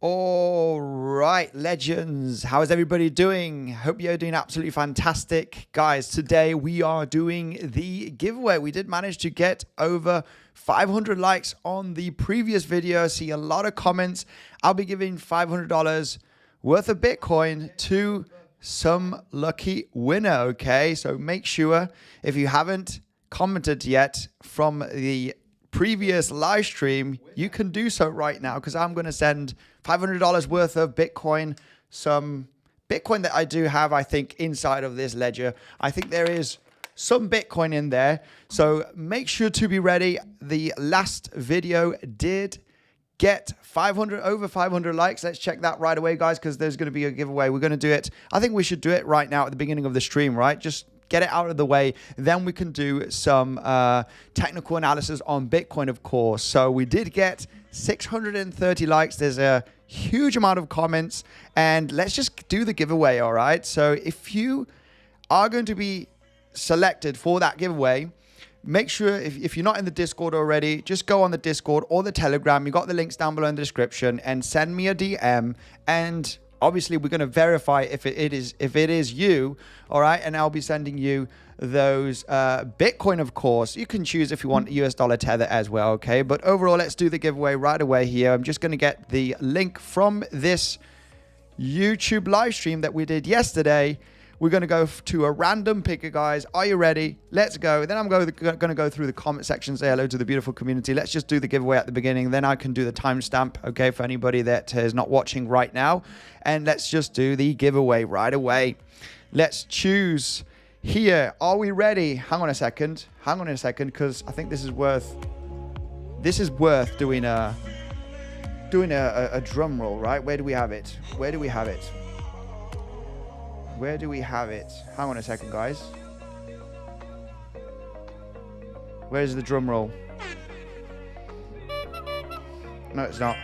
All right, legends, how is everybody doing? Hope you're doing absolutely fantastic. Guys, today we are doing the giveaway. We did manage to get over 500 likes on the previous video. See a lot of comments. I'll be giving $500 worth of Bitcoin to some lucky winner, okay? So make sure, if you haven't commented yet from the previous live stream, you can do so right now, because I'm going to send $500 worth of Bitcoin, some Bitcoin that I do have, I think, inside of this ledger. I think there is some Bitcoin in there, so make sure to be ready. The last video did get over 500 likes. Let's check that right away, guys, because there's going to be a giveaway. We're going to do it. I think we should do it right now at the beginning of the stream, right? Just get it out of the way, then we can do some technical analysis on Bitcoin, of course. So we did get 630 likes. There's a huge amount of comments, and let's just do the giveaway. All right, so if you are going to be selected for that giveaway, make sure, if you're not in the Discord already, just go on the Discord or the Telegram. You got the links down below in the description, and send me a DM, and obviously we're going to verify if it is you, all right? And I'll be sending you those Bitcoin, of course. You can choose if you want US dollar tether as well, okay? But overall, let's do the giveaway right away here. I'm just going to get the link from this YouTube live stream that we did yesterday. We're going to go to a random picker, guys. Are you ready? Let's go. Then I'm going to go through the comment section, say hello to the beautiful community. Let's just do the giveaway at the beginning. Then I can do the timestamp, okay, for anybody that is not watching right now. And let's just do the giveaway right away. Let's choose here. Are we ready? Hang on a second. Hang on a second, because I think this is worth doing a drum roll, right? Where do we have it? Where do we have it? Where do we have it? Hang on a second, guys. Where's the drum roll? No, it's not.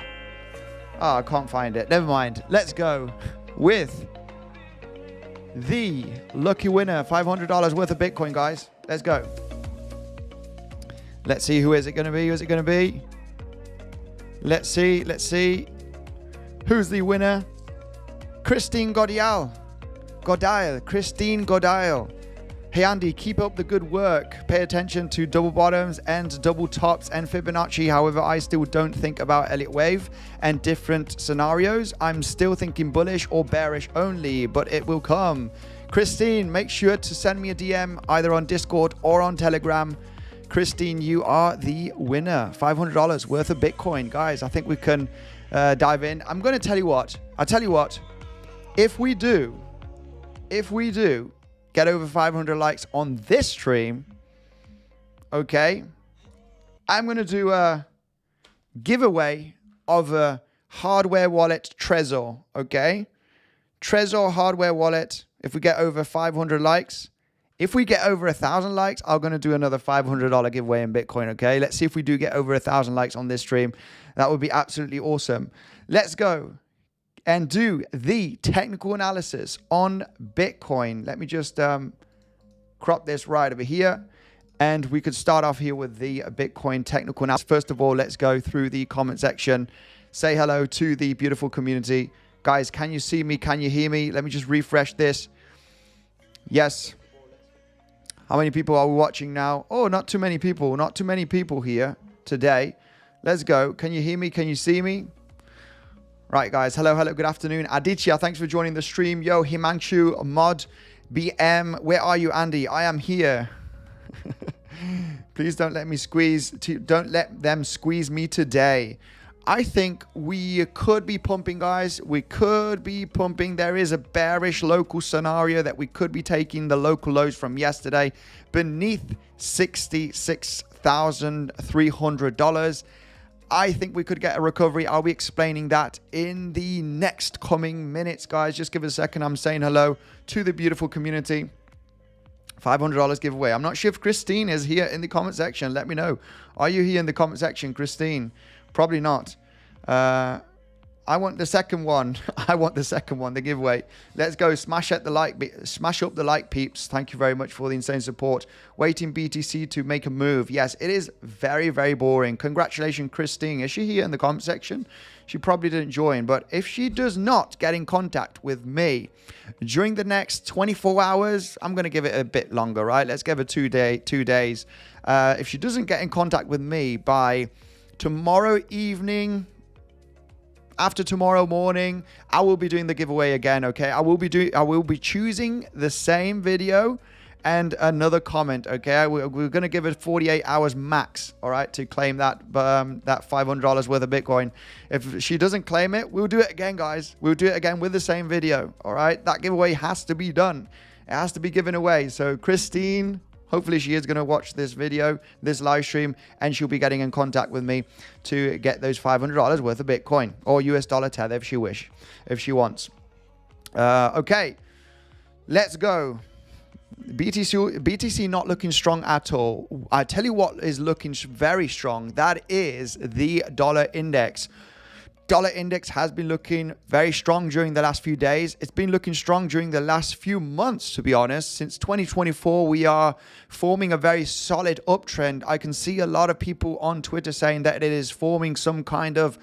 Oh, I can't find it. Never mind. Let's go with the lucky winner. $500 worth of Bitcoin, guys. Let's go. Let's see, who is it going to be? Who is it going to be? Let's see. Let's see. Who's the winner? Christine Godile. Christine Godile. Hey Andy, keep up the good work. Pay attention to double bottoms and double tops and Fibonacci. However, I still don't think about Elliott wave and different scenarios. I'm still thinking bullish or bearish only, but it will come. Christine, make sure to send me a DM either on Discord or on Telegram. Christine, you are the winner. $500 worth of Bitcoin. Guys, I think we can dive in. I'm going to tell you what. I'll tell you what. If we do get over 500 likes on this stream, okay, I'm going to do a giveaway of a hardware wallet Trezor, okay? Trezor hardware wallet, if we get over 500 likes. If we get over 1,000 likes, I'm going to do another $500 giveaway in Bitcoin, okay? Let's see if we do get over 1,000 likes on this stream. That would be absolutely awesome. Let's go and do the technical analysis on Bitcoin. Let me just crop this right over here. And we could start off here with the Bitcoin technical analysis. First of all, let's go through the comment section. Say hello to the beautiful community. Guys, can you see me? Can you hear me? Let me just refresh this. Yes. How many people are we watching now? Oh, not too many people. Not too many people here today. Let's go. Can you hear me? Can you see me? Right, guys. Hello, good afternoon. 𝗖𝗍𝗫, thanks for joining the stream. Yo, Himanshu, Mod, BM, where are you, Andy? I am here. Please don't let them squeeze me today. I think we could be pumping, guys. We could be pumping. There is a bearish local scenario that we could be taking the local lows from yesterday beneath $66,300. I think we could get a recovery. I'll be explaining that in the next coming minutes, guys. Just give it a second. I'm saying hello to the beautiful community. $500 giveaway. I'm not sure if Christine is here in the comment section. Let me know. Are you here in the comment section, Christine? Probably not. I want the second one. I want the second one, the giveaway. Let's go. Smash up the like, peeps. Thank you very much for the insane support. Waiting BTC to make a move. Yes, it is very, very boring. Congratulations, Christine. Is she here in the comment section? She probably didn't join, but if she does not get in contact with me during the next 24 hours, I'm going to give it a bit longer, right? Let's give her 2 days. If she doesn't get in contact with me by tomorrow evening, after tomorrow morning, I will be doing the giveaway again, okay? I will be choosing the same video and another comment, okay? We're going to give it 48 hours max, all right, to claim that $500 worth of Bitcoin. If she doesn't claim it, we'll do it again, guys. We'll do it again with the same video, all right? That giveaway has to be done. It has to be given away. So Christine, hopefully she is going to watch this video, this live stream, and she'll be getting in contact with me to get those $500 worth of Bitcoin or US dollar tether if she wants. Okay, let's go. BTC not looking strong at all. I tell you what is looking very strong. That is the dollar index. Dollar index has been looking very strong during the last few days. It's been looking strong during the last few months, to be honest. Since 2024, we are forming a very solid uptrend. I can see a lot of people on Twitter saying that it is forming some kind of,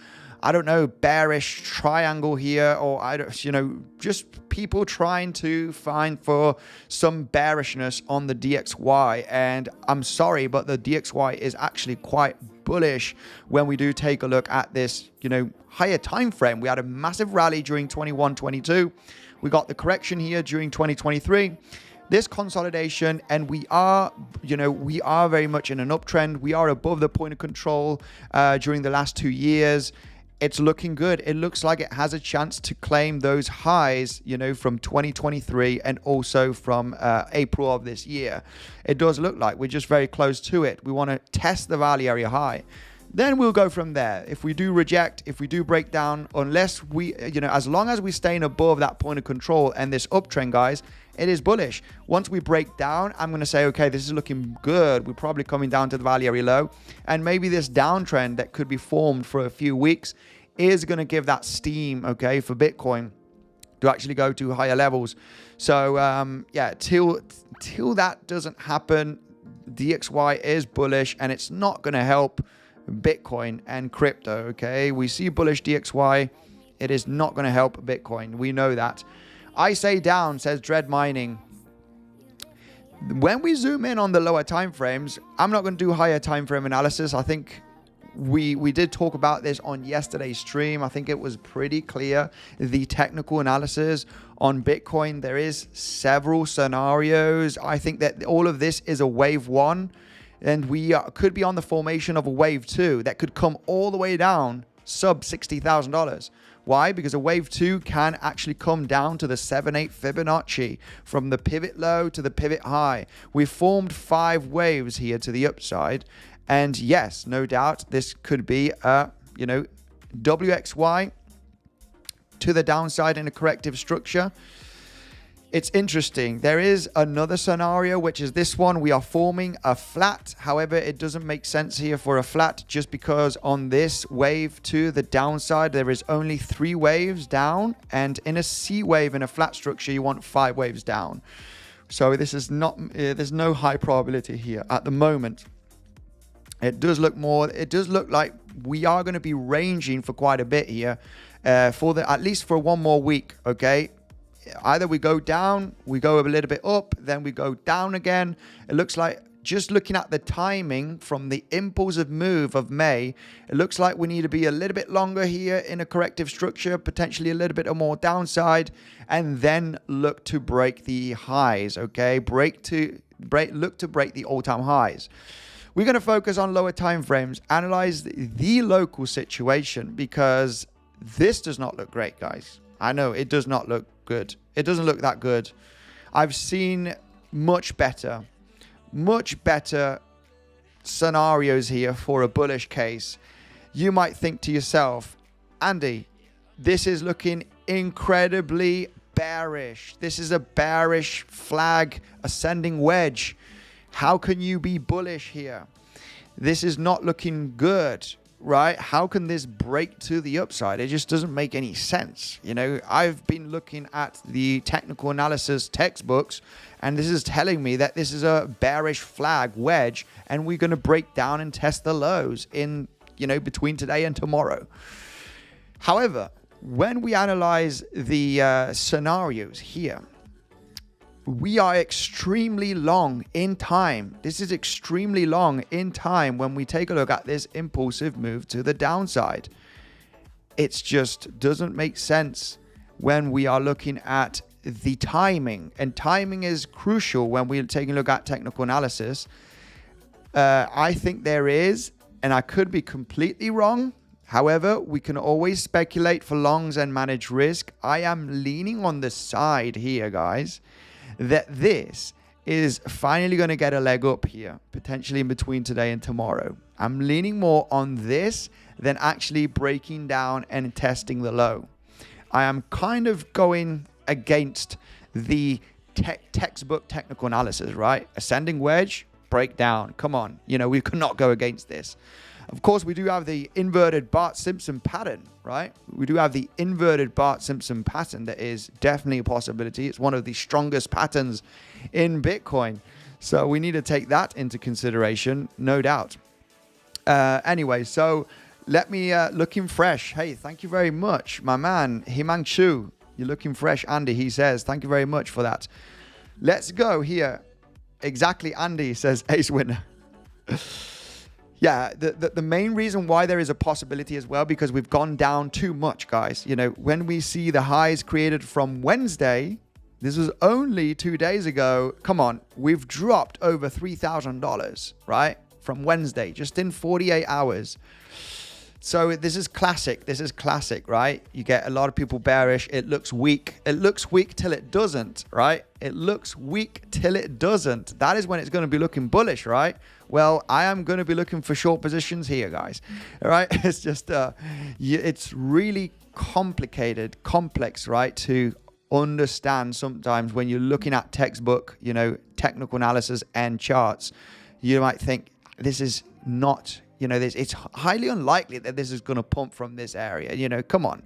I don't know, bearish triangle here, or I don't, just people trying to find for some bearishness on the DXY. And I'm sorry, but the DXY is actually quite bullish when we do take a look at this, higher time frame. We had a massive rally during 21-22. We got the correction here during 2023. This consolidation, and we are very much in an uptrend. We are above the point of control during the last 2 years. It's looking good. It looks like it has a chance to claim those highs, from 2023 and also from April of this year. It does look like we're just very close to it. We want to test the value area high. Then we'll go from there. If we do reject, if we do break down, unless we, as long as we stay above that point of control and this uptrend, guys, it is bullish. Once we break down, I'm going to say, okay, this is looking good. We're probably coming down to the value area low. And maybe this downtrend that could be formed for a few weeks is going to give that steam, okay, for Bitcoin to actually go to higher levels. So, yeah, till that doesn't happen, DXY is bullish, and it's not going to help Bitcoin and crypto, okay? We see bullish DXY. It is not going to help Bitcoin. We know that. I say down, says Dread Mining. When we zoom in on the lower time frames, I'm not going to do higher time frame analysis. I think we did talk about this on yesterday's stream. I think it was pretty clear, the technical analysis on Bitcoin. There is several scenarios. I think that all of this is a wave one, and we could be on the formation of a wave two that could come all the way down sub $60,000. Why? Because a wave two can actually come down to the 7/8 Fibonacci from the pivot low to the pivot high. We formed 5 waves here to the upside. And yes, no doubt, this could be a, WXY to the downside in a corrective structure. It's interesting. There is another scenario, which is this one. We are forming a flat. However, it doesn't make sense here for a flat, just because on this wave to the downside, there is only 3 waves down. And in a C wave, in a flat structure, you want 5 waves down. So this is not, there's no high probability here at the moment. It does look like we are going to be ranging for quite a bit here, at least for one more week, okay? Either we go down, we go a little bit up, then we go down again. It looks like, just looking at the timing from the impulsive move of May, it looks like we need to be a little bit longer here in a corrective structure, potentially a little bit more downside, and then look to break the highs, okay? Look to break the all-time highs. We're going to focus on lower time frames, analyze the local situation, because this does not look great, guys. I know it does not look good. It doesn't look that good. I've seen much better scenarios here for a bullish case. You might think to yourself, Andy, this is looking incredibly bearish. This is a bearish flag, ascending wedge. How can you be bullish here? This is not looking good. right? How can this break to the upside? It just doesn't make any sense. You know, I've been looking at the technical analysis textbooks, and this is telling me that this is a bearish flag wedge, and we're going to break down and test the lows in, you know, between today and tomorrow. However, when we analyze the scenarios here, we are extremely long in time. This is extremely long in time when we take a look at this impulsive move to the downside. It just doesn't make sense when we are looking at the timing. And timing is crucial when we're taking a look at technical analysis. I think there is, and I could be completely wrong. However, we can always speculate for longs and manage risk. I am leaning on the side here, guys, that this is finally going to get a leg up here, potentially in between today and tomorrow. I'm leaning more on this than actually breaking down and testing the low. I am kind of going against the textbook technical analysis, right? Ascending wedge, breakdown. Come on. You know, we could not go against this. Of course, we do have the inverted Bart-Simpson pattern, right? We do have the inverted Bart-Simpson pattern that is definitely a possibility. It's one of the strongest patterns in Bitcoin. So we need to take that into consideration, no doubt. Anyway, so let me looking fresh. Hey, thank you very much, my man, Himanshu. You're looking fresh, Andy, he says. Thank you very much for that. Let's go here. Exactly, Andy says ace winner. Yeah, the main reason why there is a possibility as well, because we've gone down too much, guys. You know, when we see the highs created from Wednesday, this was only 2 days ago. Come on, we've dropped over $3,000, right? From Wednesday, just in 48 hours. So this is classic. This is classic, right? You get a lot of people bearish. It looks weak. It looks weak till it doesn't, right? It looks weak till it doesn't. That is when it's going to be looking bullish, right? Well, I am going to be looking for short positions here, guys. All right? It's just, it's really complicated, complex, right? To understand sometimes when you're looking at textbook, you know, technical analysis and charts. You might think this is not, you know, it's highly unlikely that this is going to pump from this area. You know, come on.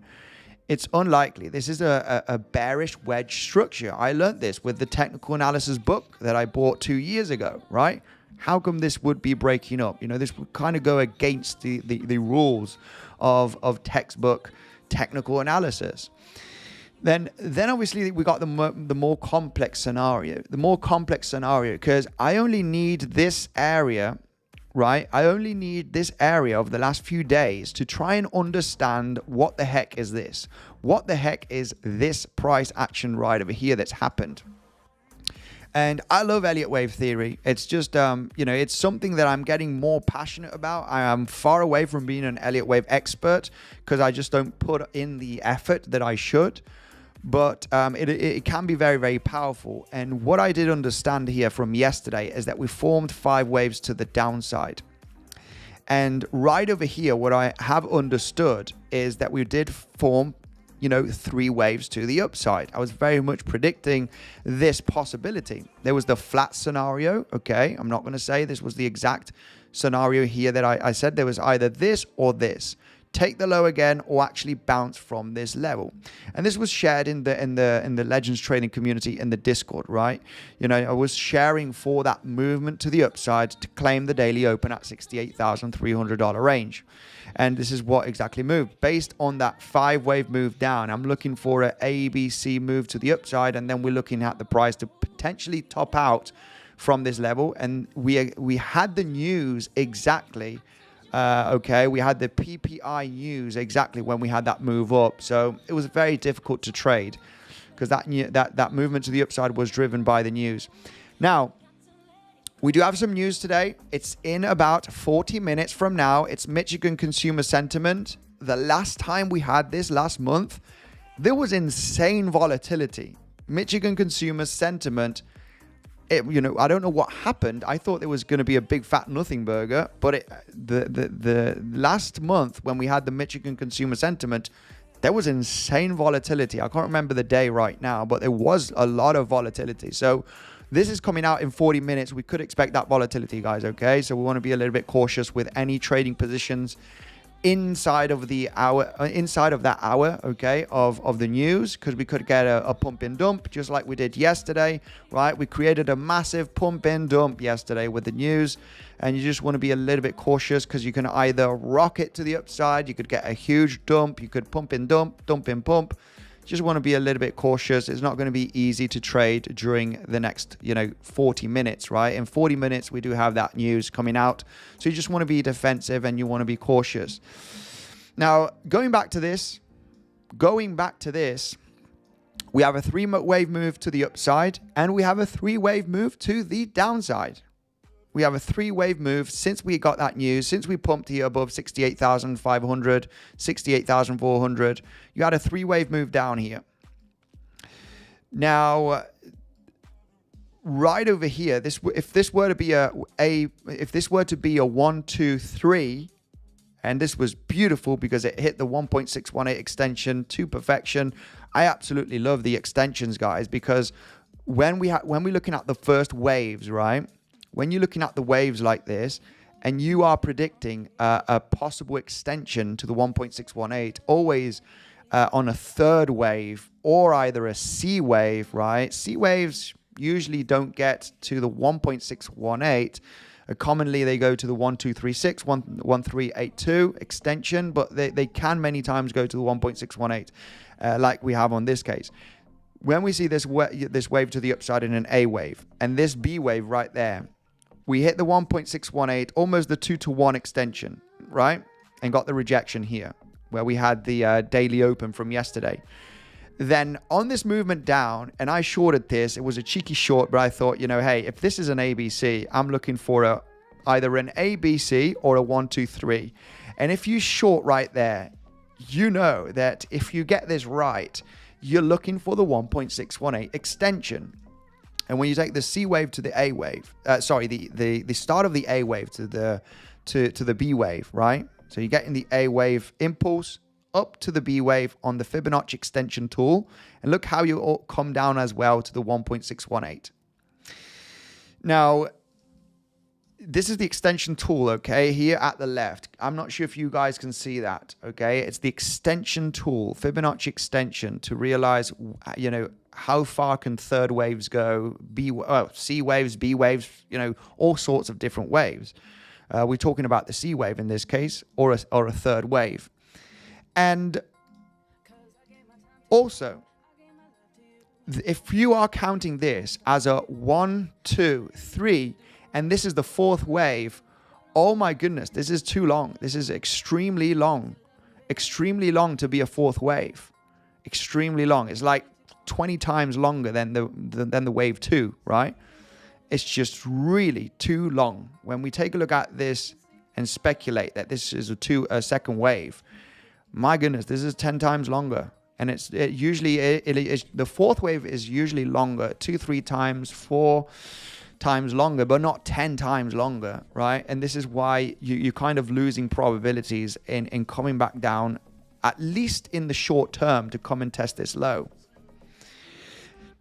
It's unlikely. This is a bearish wedge structure. I learned this with the technical analysis book that I bought 2 years ago, right? How come this would be breaking up? You know, this would kind of go against the rules of textbook technical analysis. Then obviously we got the more complex scenario. The more complex scenario, because I only need this area, right? I only need this area of the last few days to try and understand what the heck is this? What the heck is this price action right over here that's happened? And I love Elliott wave theory. It's just, you know, it's something that I'm getting more passionate about. I am far away from being an Elliott wave expert because I just don't put in the effort that I should. But it can be very, very powerful. And what I did understand here from yesterday is that we formed 5 waves to the downside. And right over here, what I have understood is that we did form, you know, 3 waves to the upside. I was very much predicting this possibility. There was the flat scenario. Okay, I'm not going to say this was the exact scenario here that I said. There was either this or this. Take the low again or actually bounce from this level. And this was shared in the Legends trading community in the Discord, right? You know, I was sharing for that movement to the upside to claim the daily open at $68,300 range. And this is what exactly moved. Based on that 5-wave move down, I'm looking for an ABC move to the upside, and then we're looking at the price to potentially top out from this level. And we had the news exactly. Okay, we had the PPI news exactly when we had that move up, so it was very difficult to trade because that movement to the upside was driven by the news. Now, we do have some news today. It's in about 40 minutes from now. It's Michigan consumer sentiment. The last time we had this last month, there was insane volatility. Michigan consumer sentiment. You know, I don't know what happened. I thought there was going to be a big fat nothing burger, but the last month when we had the Michigan consumer sentiment, there was insane volatility. I can't remember the day right now, but there was a lot of volatility. So this is coming out in 40 minutes. We could expect that volatility, guys, okay? So we want to be a little bit cautious with any trading positions inside of the hour, okay, of the news, because we could get a pump and dump just like we did yesterday, right? We created a massive pump and dump yesterday with the news, and you just want to be a little bit cautious because you can either rocket to the upside, you could get a huge dump, you could pump and dump, dump and pump. Just want to be a little bit cautious. It's not going to be easy to trade during the next, 40 minutes, right? In 40 minutes, we do have that news coming out. So you just want to be defensive and you want to be cautious. Now, going back to this, we have a 3-wave move to the upside and we have a 3-wave move to the downside. We have a 3-wave move since we got that news, since we pumped here above 68,500, 68,400. You had a 3-wave move down here. Now, right over here, if this were to be a 1, 2, 3, and this was beautiful because it hit the 1.618 extension to perfection. I absolutely love the extensions, guys, because when we're looking at the first waves, right? When you're looking at the waves like this and you are predicting a possible extension to the 1.618, always on a third wave or either a C wave, right? C waves usually don't get to the 1.618. Commonly, they go to the 1236, 1382 extension, but they can many times go to the 1.618 like we have on this case. When we see this wave to the upside in an A wave and this B wave right there, we hit the 1.618, almost the 2-to-1 extension, right? And got the rejection here, where we had the daily open from yesterday. Then on this movement down, and I shorted this, it was a cheeky short, but I thought, hey, if this is an ABC, I'm looking for either an ABC or a 1, 2, 3. And if you short right there, you know that if you get this right, you're looking for the 1.618 extension. And when you take the C wave to the A wave, the start of the A wave to the B wave, right? So you're getting the A wave impulse up to the B wave on the Fibonacci extension tool. And look how you all come down as well to the 1.618. Now, this is the extension tool, okay, here at the left. I'm not sure if you guys can see that, okay? It's the extension tool, Fibonacci extension, to realize, how far can third waves go, C waves, B waves, all sorts of different waves. We're talking about the C wave in this case, or a third wave. And also, if you are counting this as a 1, 2, 3, and this is the fourth wave, oh my goodness, this is too long. This is extremely long to be a fourth wave. Extremely long. It's like 20 times longer than the wave 2, right? It's just really too long. When we take a look at this and speculate that this is a second wave, my goodness, this is 10 times longer. And the fourth wave is usually longer, 2, 3 times, 4 times longer, but not 10 times longer, right? And this is why you're kind of losing probabilities in coming back down, at least in the short term, to come and test this low.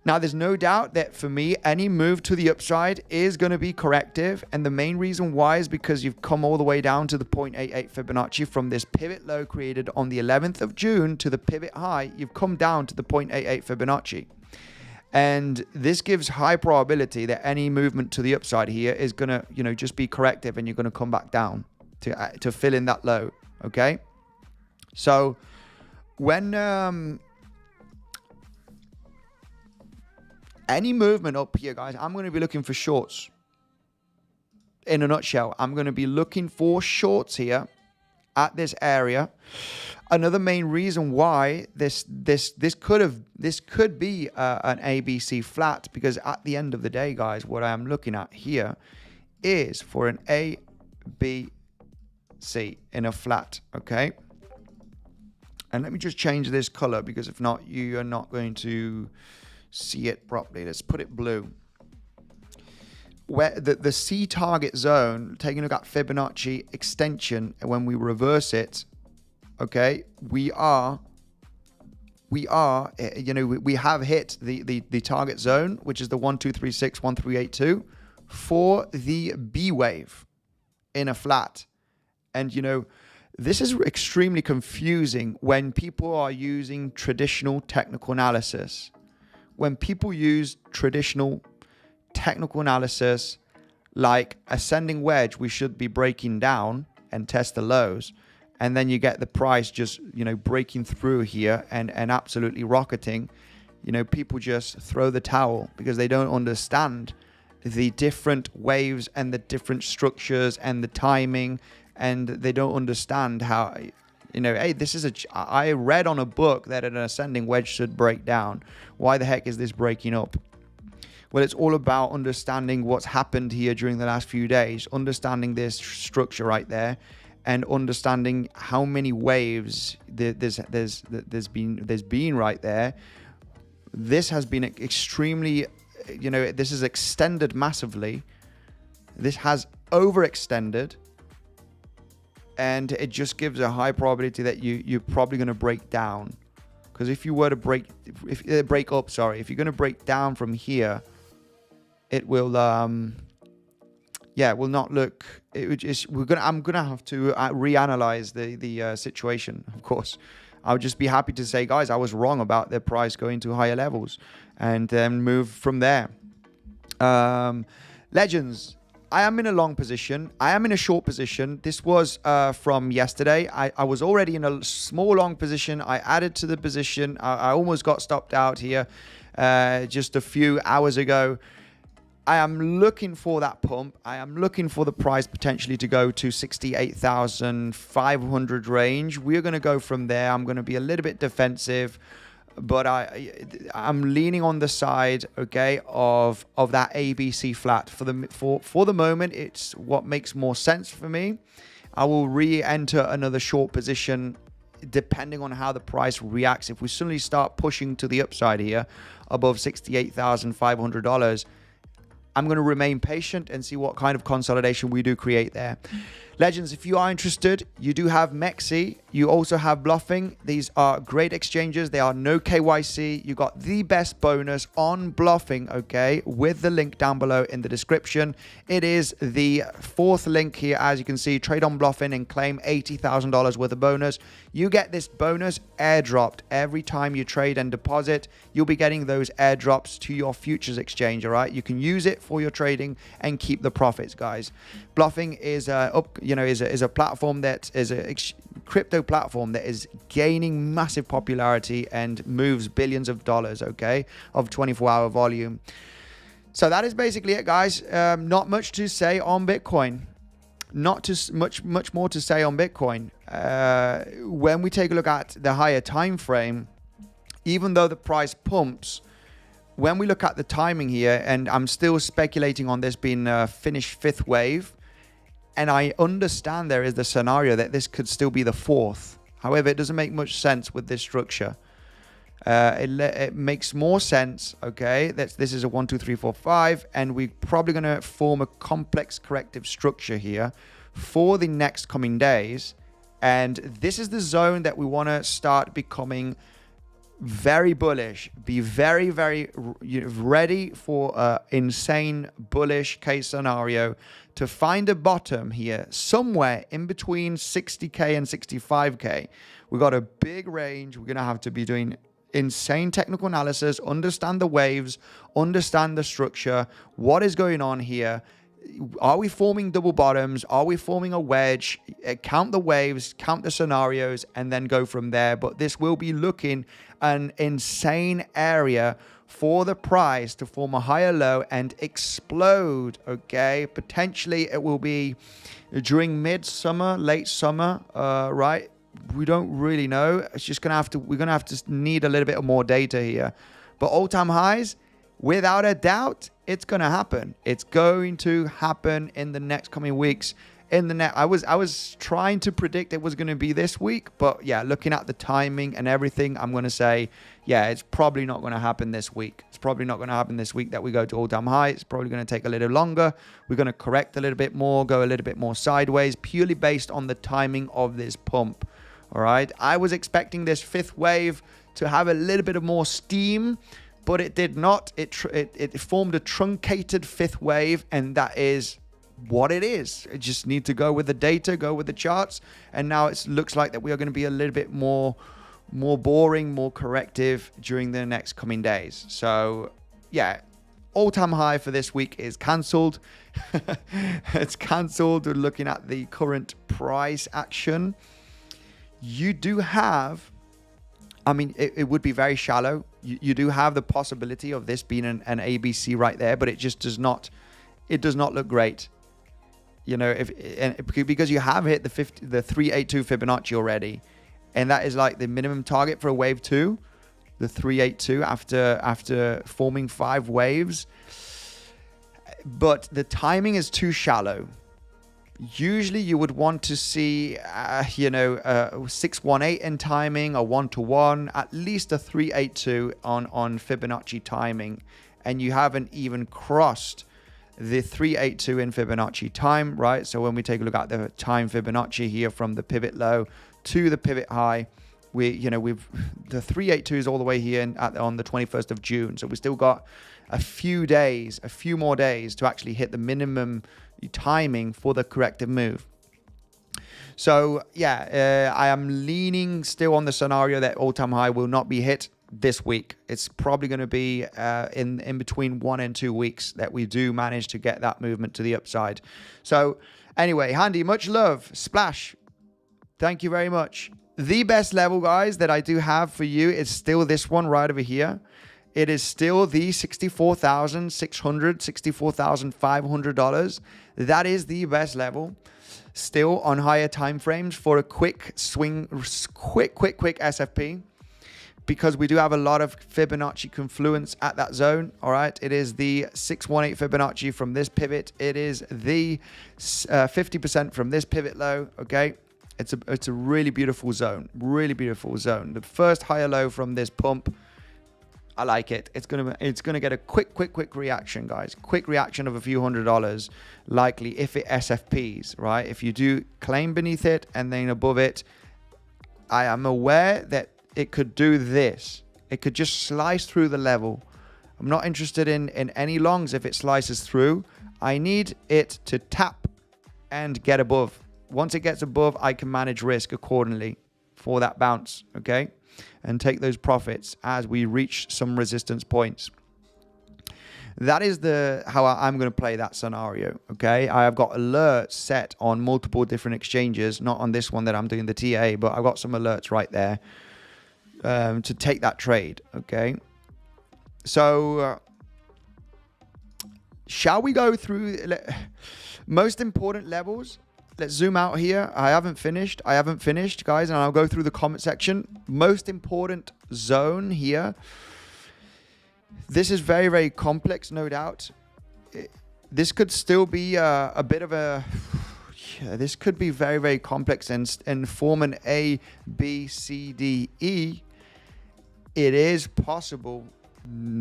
Now, there's no doubt that for me, any move to the upside is going to be corrective. And the main reason why is because you've come all the way down to the 0.88 Fibonacci from this pivot low created on the 11th of June to the pivot high. You've come down to the 0.88 Fibonacci. And this gives high probability that any movement to the upside here is going to, just be corrective, and you're going to come back down to fill in that low. Okay. So when, any movement up here, guys, I'm going to be looking for shorts. In a nutshell, I'm going to be looking for shorts here at this area. Another main reason why this could be an ABC flat, because at the end of the day, guys, what I am looking at here is for an ABC in a flat, okay? And let me just change this color, because if not, you are not going to see it properly. Let's put it blue. Where the C target zone, taking a look at Fibonacci extension, and when we reverse it, okay, we have hit the target zone, which is the 1236, 1382 for the B wave in a flat. And This is extremely confusing when people are using traditional technical analysis. When people use traditional technical analysis, like ascending wedge, we should be breaking down and test the lows. And then you get the price just, breaking through here and absolutely rocketing. People just throw the towel because they don't understand the different waves and the different structures and the timing. And they don't understand how, hey, I read on a book that an ascending wedge should break down. Why the heck is this breaking up? Well, it's all about understanding what's happened here during the last few days, understanding this structure right there, and understanding how many waves there's been right there. This has been extremely, this is extended massively. This has overextended, and it just gives a high probability that you're probably going to break down. Because if you were to break up, if you're going to break down from here, it will will not look. I'm gonna have to reanalyze the situation. Of course, I would just be happy to say, guys, I was wrong about the price going to higher levels, and then move from there. Legends. I am in a long position. I am in a short position. This was from yesterday. I was already in a small long position. I added to the position. I almost got stopped out here just a few hours ago. I am looking for that pump. I am looking for the price potentially to go to 68,500 range. We're going to go from there. I'm going to be a little bit defensive, but I'm leaning on the side, okay, of that ABC flat. For the moment, it's what makes more sense for me. I will re-enter another short position depending on how the price reacts. If we suddenly start pushing to the upside here above $68,500, I'm going to remain patient and see what kind of consolidation we do create there. Legends, if you are interested, you do have 𝗬cie. You also have Bluffing. These are great exchanges. They are no KYC. You got the best bonus on Bluffing, okay, with the link down below in the description. It is the fourth link here. As you can see, trade on Bluffing and claim $80,000 worth of bonus. You get this bonus airdropped every time you trade and deposit. You'll be getting those airdrops to your futures exchange, all right? You can use it for your trading and keep the profits, guys. Bluffing is a platform that is a crypto platform that is gaining massive popularity and moves billions of dollars, okay, of 24-hour volume. So that is basically it, guys. Not much to say on Bitcoin. Not too much more to say on Bitcoin. When we take a look at the higher time frame, even though the price pumps, when we look at the timing here, and I'm still speculating on this being a finished fifth wave, and I understand there is the scenario that this could still be the fourth. However, it doesn't make much sense with this structure. It makes more sense, okay, that this is a 1, 2, 3, 4, 5, and we're probably going to form a complex corrective structure here for the next coming days. And this is the zone that we want to start becoming very bullish. Be very, very ready for an insane bullish case scenario to find a bottom here somewhere in between 60K and 65K. We've got a big range. We're going to have to be doing insane technical analysis, understand the waves, understand the structure, what is going on here. Are we forming double bottoms? Are we forming a wedge? Count the waves, count the scenarios, and then go from there. But this will be looking an insane area for the price to form a higher low and explode, okay? Potentially it will be during mid-summer, late summer, right? We don't really know. It's just we're gonna have to need a little bit more data here. But all-time highs, without a doubt, it's gonna happen. It's going to happen in the next coming weeks. I was trying to predict it was going to be this week, but yeah, looking at the timing and everything, I'm going to say, yeah, it's probably not going to happen this week. It's probably not going to happen this week that we go to all-time high. It's probably going to take a little longer. We're going to correct a little bit more, go a little bit more sideways, purely based on the timing of this pump. All right. I was expecting this fifth wave to have a little bit of more steam, but it did not. It formed a truncated fifth wave, and that is what it is. You just need to go with the data, go with the charts. And now it looks like that we are going to be a little bit more boring, more corrective during the next coming days. So yeah, all-time high for this week is cancelled. It's cancelled. We're looking at the current price action. You do have, I mean, it would be very shallow. You do have the possibility of this being an ABC right there, but it just does not, it does not look great. You know, because you have hit the 382 Fibonacci already, and that is like the minimum target for a wave 2, the 382 after forming 5 waves. But the timing is too shallow. Usually you would want to see, 618 in timing, a 1-to-1, at least a 382 on Fibonacci timing. And you haven't even crossed the 382 in Fibonacci time, right? So when we take a look at the time Fibonacci here from the pivot low to the pivot high, the 382 is all the way here on the 21st of June. So we still got a few more days to actually hit the minimum timing for the corrective move. So yeah, I am leaning still on the scenario that all-time high will not be hit this week. It's probably going to be in between 1 and 2 weeks that we do manage to get that movement to the upside. So anyway, Handy, much love. Splash, thank you very much. The best level, guys, that I do have for you is still this one right over here. It is still the $64,600, $64,500. That is the best level. Still on higher time frames for a quick swing, quick SFP, because we do have a lot of Fibonacci confluence at that zone. All right, it is the 618 Fibonacci from this pivot. It is the 50% from this pivot low. Okay, it's a really beautiful zone, really beautiful zone. The first higher low from this pump, I like it. It's gonna get a quick reaction, guys. Quick reaction of a few $100s, likely if it SFPs, right? If you do claim beneath it and then above it, I am aware that it could do this. It could just slice through the level. I'm not interested in any longs if it slices through. I need it to tap and get above. Once it gets above, I can manage risk accordingly for that bounce, okay? And take those profits as we reach some resistance points. That is how I'm going to play that scenario, okay? I have got alerts set on multiple different exchanges, not on this one that I'm doing the TA, but I've got some alerts right there to take that trade, okay? So shall we go through most important levels? Let's zoom out here. I haven't finished, guys, and I'll go through the comment section. Most important zone here. This is very, very complex, no doubt. This could still be a bit of a... Yeah, this could be very, very complex and form an A, B, C, D, E. It is possible,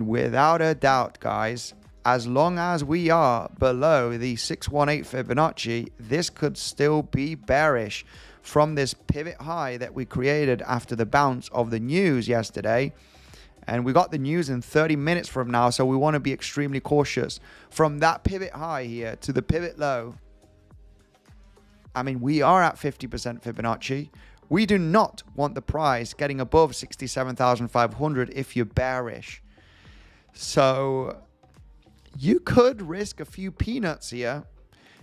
without a doubt, guys. As long as we are below the 618 Fibonacci, this could still be bearish from this pivot high that we created after the bounce of the news yesterday. And we got the news in 30 minutes from now, so we want to be extremely cautious. From that pivot high here to the pivot low, I mean, we are at 50% Fibonacci. We do not want the price getting above 67,500 if you're bearish. So you could risk a few peanuts here.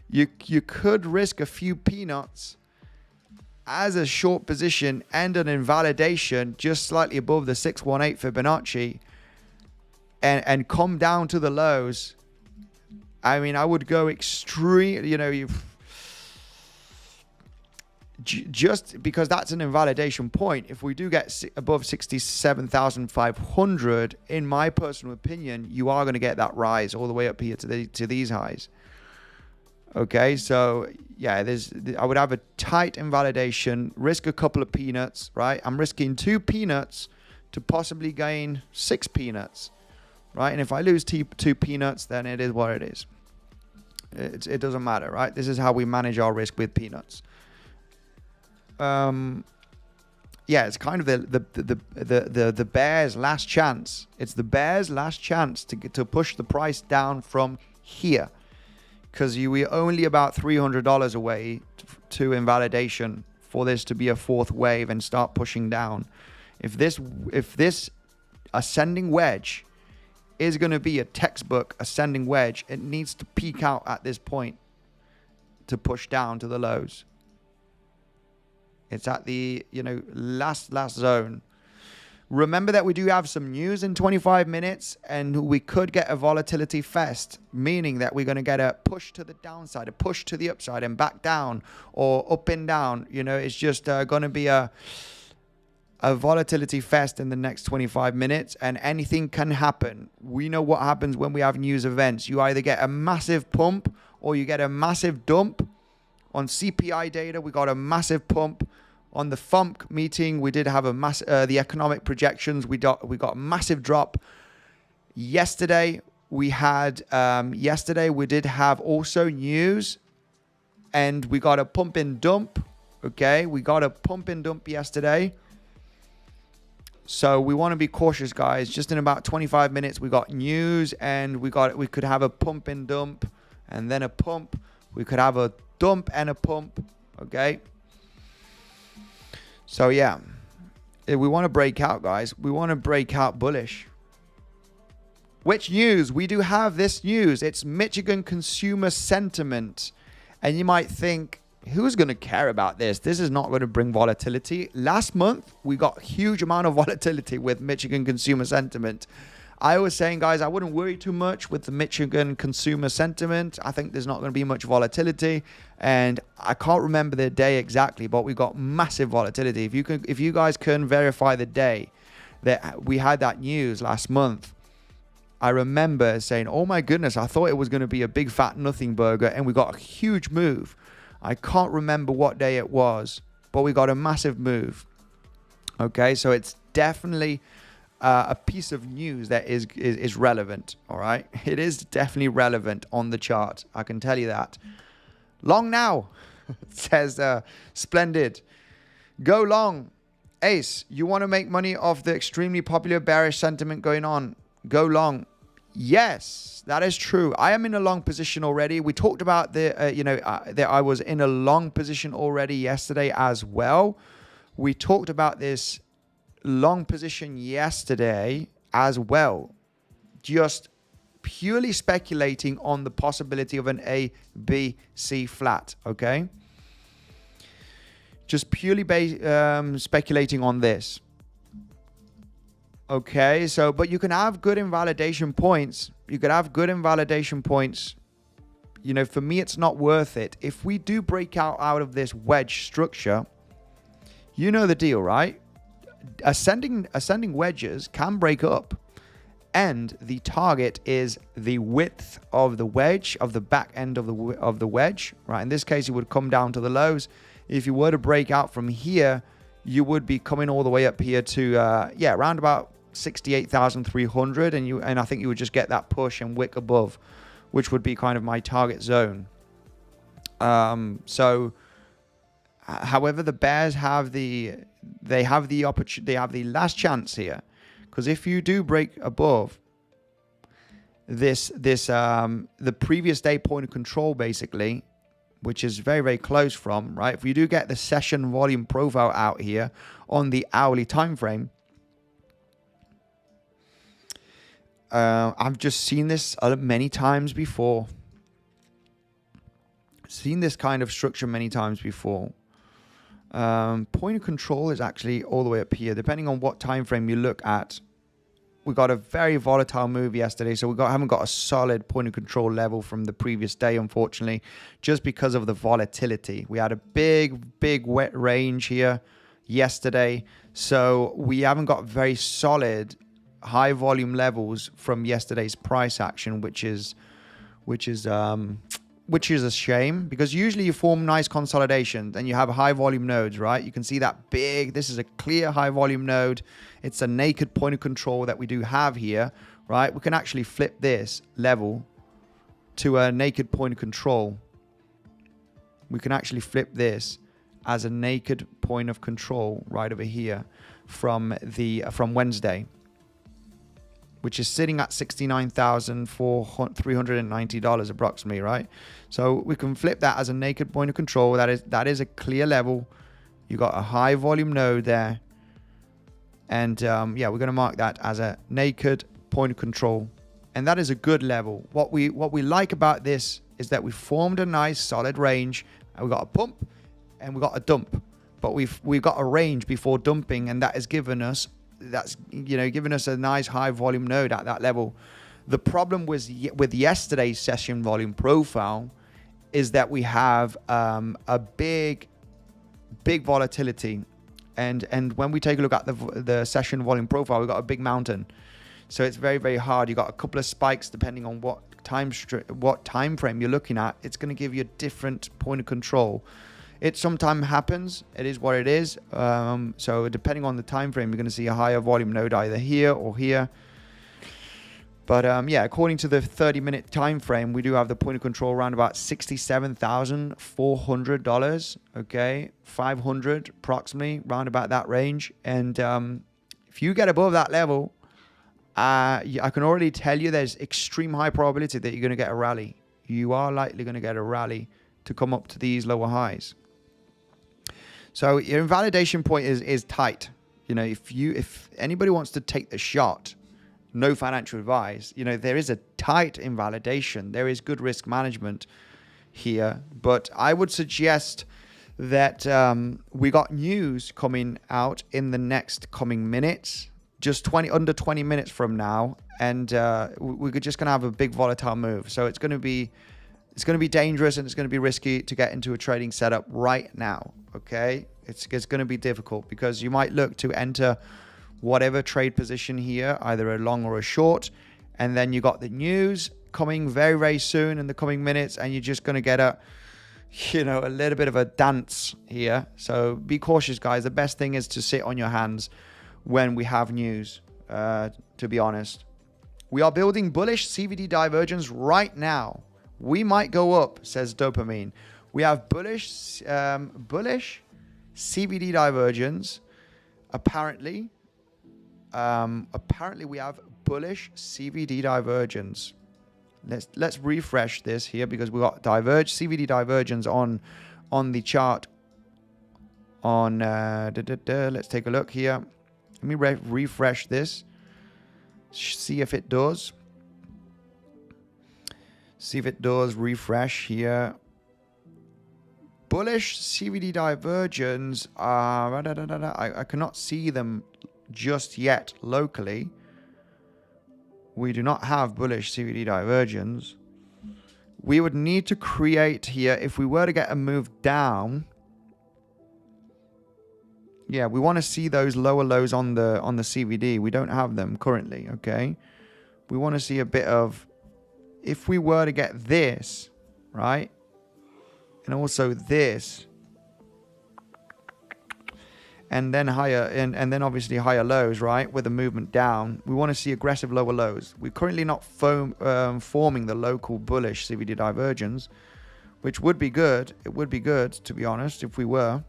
You could risk a few peanuts as a short position and an invalidation just slightly above the 618 Fibonacci and come down to the lows. I mean, I would go extreme, just because that's an invalidation point. If we do get above 67,500, in my personal opinion, you are going to get that rise all the way up here to these highs. Okay, so yeah, I would have a tight invalidation, risk a couple of peanuts, right? I'm risking 2 peanuts to possibly gain 6 peanuts, right? And if I lose 2 peanuts, then it is what it is. It doesn't matter, right? This is how we manage our risk with peanuts. Yeah, it's kind of the bear's last chance. It's the bear's last chance to push the price down from here. because we're only about $300 away to invalidation for this to be a fourth wave and start pushing down. If this ascending wedge is going to be a textbook ascending wedge, it needs to peak out at this point to push down to the lows. It's at the, you know, last zone. Remember that we do have some news in 25 minutes, and we could get a volatility fest, meaning that we're going to get a push to the downside, a push to the upside and back down, or up and down. You know, it's just going to be a volatility fest in the next 25 minutes, and anything can happen. We know what happens when we have news events. You either get a massive pump or you get a massive dump. On CPI data, we got a massive pump. On the FOMC meeting, we did have the economic projections. We got a massive drop. Yesterday, we did have also news, and we got a pump and dump. Okay, we got a pump and dump yesterday. So we want to be cautious, guys. Just in about 25 minutes, we got news, and we could have a pump and dump, and then a pump. We could have a dump and a pump. Okay. So yeah, if we want to break out, guys. We want to break out bullish. Which news? We do have this news. It's Michigan consumer sentiment. And you might think, who's going to care about this? This is not going to bring volatility. Last month, we got a huge amount of volatility with Michigan consumer sentiment. I was saying, guys, I wouldn't worry too much with the Michigan consumer sentiment. I think there's not going to be much volatility. And I can't remember the day exactly, but we got massive volatility. If you guys can verify the day that we had that news last month, I remember saying, oh my goodness, I thought it was going to be a big fat nothing burger, and we got a huge move. I can't remember what day it was, but we got a massive move. Okay, so it's definitely a piece of news that is relevant. All right, it is definitely relevant on the chart. I can tell you that. Long now, says Splendid. Go long, Ace. You want to make money off the extremely popular bearish sentiment going on? Go long. Yes, that is true. I am in a long position already. We talked about that I was in a long position already yesterday as well. We talked about this long position yesterday as well. Just purely speculating on the possibility of an ABC flat, okay? Just purely speculating on this. Okay, so, but you can have good invalidation points. You could have good invalidation points. You know, for me, it's not worth it. If we do break out of this wedge structure, you know the deal, right? Ascending wedges can break up, and the target is the width of the wedge, of the back end of the wedge, right? In this case, it would come down to the lows. If you were to break out from here, you would be coming all the way up here to around about 68,300, and I think you would just get that push and wick above, which would be kind of my target zone. So however, the bears have the opportunity, they have the last chance here, because if you do break above the previous day point of control, basically, which is very, very close from, right? If we do get the session volume profile out here on the hourly time frame, I've just seen this many times before. Seen this kind of structure many times before. Point of control is actually all the way up here, depending on what time frame you look at. We got a very volatile move yesterday, so haven't got a solid point of control level from the previous day, unfortunately, just because of the volatility. We had a big wet range here yesterday, so we haven't got very solid high volume levels from yesterday's price action, which is a shame, because usually you form nice consolidations and you have high volume nodes, right? You can see that this is a clear high volume node. It's a naked point of control that we do have here, right? We can actually flip this level to a naked point of control. We can actually flip this as a naked point of control right over here from Wednesday. which is sitting at $69,390 approximately, right? So we can flip that as a naked point of control. That is a clear level. You got a high volume node there. And yeah, we're going to mark that as a naked point of control. And that is a good level. What we like about this is that we formed a nice solid range. And we got a pump and we got a dump. But we've got a range before dumping, and that has given us given us a nice high volume node at that level. The problem with yesterday's session volume profile is that we have a big volatility, and when we take a look at the session volume profile, we've got a big mountain. So it's very, very hard. You got a couple of spikes depending on what time frame you're looking at. It's going to give you a different point of control. It sometimes happens. It is what it is. So depending on the time frame, you're going to see a higher volume node either here or here. But yeah, according to the 30-minute time frame, we do have the point of control around about $67,400. Okay, 500 approximately, round about that range. And if you get above that level, I can already tell you there's extreme high probability that you're going to get a rally. You are likely going to get a rally to come up to these lower highs. So your invalidation point is tight. You know, if anybody wants to take the shot, no financial advice, you know, there is a tight invalidation. There is good risk management here, but I would suggest that we got news coming out in the next coming minutes, just under 20 minutes from now, and we're just going to have a big volatile move. So it's going to be dangerous, and it's going to be risky to get into a trading setup right now. Okay, it's going to be difficult because you might look to enter whatever trade position here, either a long or a short, and then you got the news coming very, very soon in the coming minutes, and you're just going to get a little bit of a dance here. So be cautious, guys. The best thing is to sit on your hands when we have news, to be honest. We are building bullish CVD divergence right now. We might go up, says Dopamine. We have bullish CVD divergence. Apparently we have bullish CVD divergence. Let's refresh this here because we got CVD divergence on the chart. Let's take a look here. Let me refresh this. See if it does. See if it does refresh here. Bullish CVD divergence. I cannot see them just yet locally. We do not have bullish CVD divergence. We would need to create here, if we were to get a move down. Yeah, we want to see those lower lows on the CVD. We don't have them currently, okay? We want to see a bit of, if we were to get this, right? And also this. And then higher, and then obviously higher lows, right? With the movement down. We want to see aggressive lower lows. We're currently not forming the local bullish CVD divergence, which would be good. It would be good, to be honest, if we were.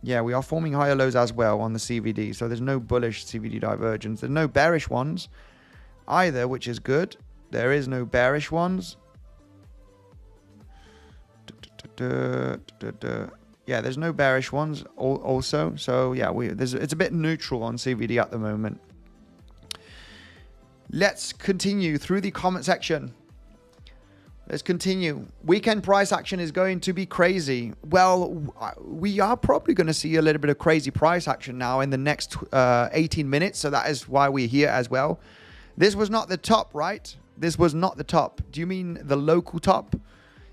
Yeah, we are forming higher lows as well on the CVD. So there's no bullish CVD divergence. There's no bearish ones either, which is good. There is no bearish ones. Yeah, there's no bearish ones also. So yeah, it's a bit neutral on CVD at the moment. Let's continue through the comment section. Let's continue. Weekend price action is going to be crazy. Well, we are probably going to see a little bit of crazy price action now in the next 18 minutes. So that is why we're here as well. This was not the top, right? This was not the top. Do you mean the local top?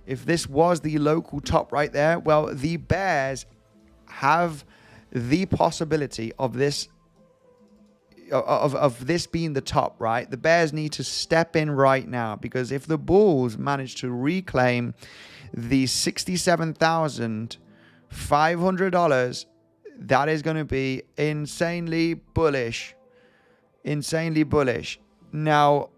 If this was the local top right there, well, the bears have the possibility of this being the top, right? The bears need to step in right now, because if the bulls manage to reclaim the $67,500, that is going to be insanely bullish. Insanely bullish. Now,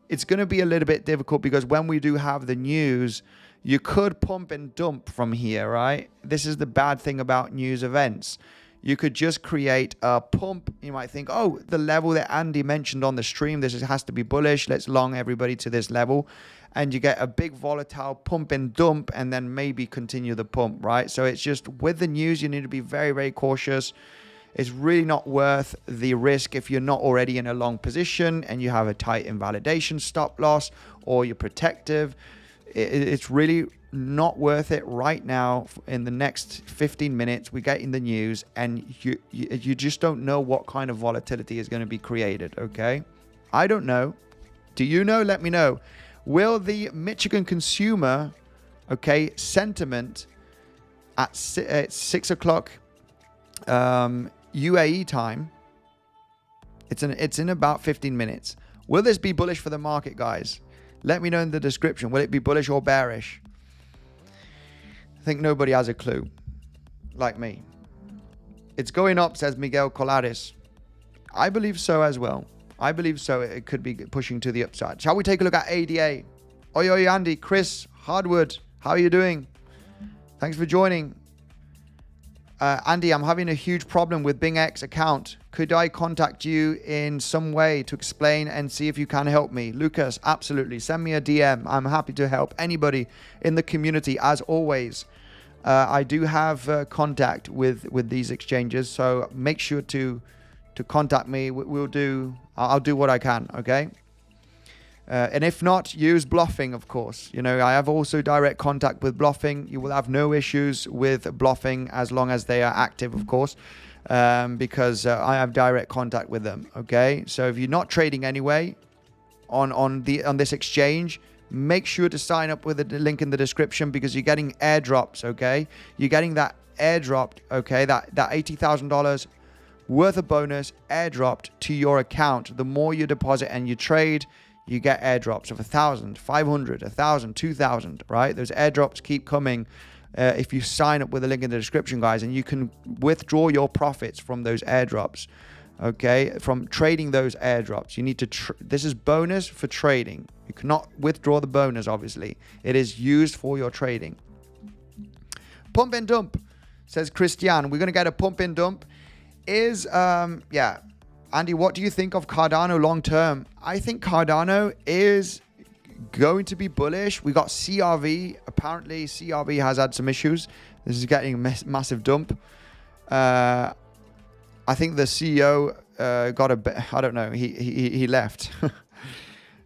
it's going to be a little bit difficult because when we do have the news, you could pump and dump from here, right? This is the bad thing about news events. you could just create a pump. You might think, oh, the level that Andy mentioned on the stream, has to be bullish. Let's long everybody to this level. And you get a big volatile pump and dump, and then maybe continue the pump, right? So it's just with the news, you need to be very, very cautious. It's really not worth the risk if you're not already in a long position and you have a tight invalidation stop loss or you're protective. It's really not worth it right now. In the next 15 minutes, we're getting the news, and you just don't know what kind of volatility is going to be created, okay? I don't know. Do you know? Let me know. Will the Michigan consumer, okay, sentiment at 6 o'clock UAE time, it's in about 15 minutes. Will this be bullish for the market, guys? Let me know in the description. Will it be bullish or bearish? I think nobody has a clue, like me. It's going up, says 𝗤𝗄𝗧𝗏. I believe so as well. I believe so. It could be pushing to the upside. Shall we take a look at ADA? Oi, Andy, Chris, Hardwood, how are you doing? Thanks for joining. Andy, I'm having a huge problem with BingX account. Could I contact you in some way to explain and see if you can help me? Lucas, absolutely. Send me a DM. I'm happy to help anybody in the community, as always. I do have contact with these exchanges, so make sure to contact me. I'll do what I can, okay? And if not, use bluffing, of course. You know, I have also direct contact with bluffing. You will have no issues with bluffing as long as they are active, of course, because I have direct contact with them, okay? So if you're not trading anyway on this exchange, make sure to sign up with the link in the description, because you're getting airdrops, okay? You're getting that airdropped, okay? That $80,000 worth of bonus airdropped to your account. The more you deposit and you trade, you get airdrops of 1,000, 500, 1,000, 2,000, right? Those airdrops keep coming if you sign up with the link in the description, guys, and you can withdraw your profits from those airdrops, okay? From trading those airdrops. You need to, this is bonus for trading. You cannot withdraw the bonus, obviously. It is used for your trading. Pump and dump, says Christian. We're going to get a pump and dump. Yeah. Andy, what do you think of Cardano long term? I think Cardano is going to be bullish. We got CRV. Apparently, CRV has had some issues. This is getting a massive dump. I think the CEO got a bit, I don't know, he left.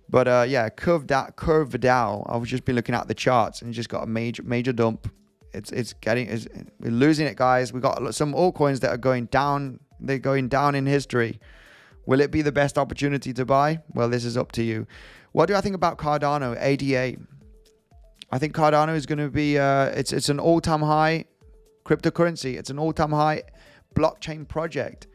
But yeah, 𝗬𝗏𝗏. I've just been looking at the charts and just got a major dump. We're losing it, guys. We got some altcoins that are going down. They're going down in history. Will it be the best opportunity to buy? Well, this is up to you. What do I think about Cardano, ADA? I think Cardano is going to be, it's an all-time high cryptocurrency. It's an all-time high blockchain project.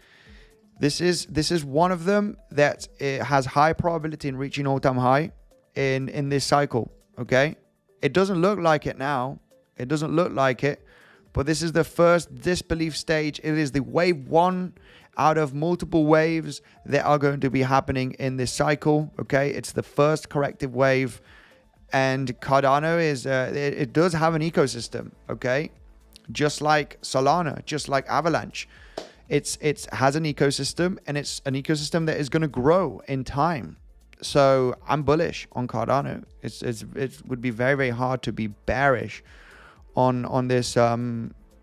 This is one of them that it has high probability in reaching all-time high in this cycle, okay? It doesn't look like it now. It doesn't look like it. But this is the first disbelief stage. It is the wave one out of multiple waves that are going to be happening in this cycle. Okay, it's the first corrective wave, and Cardano is it does have an ecosystem. Okay, just like Solana, just like Avalanche, it has an ecosystem, and it's an ecosystem that is going to grow in time. So I'm bullish on Cardano. It would be very, very hard to be bearish on this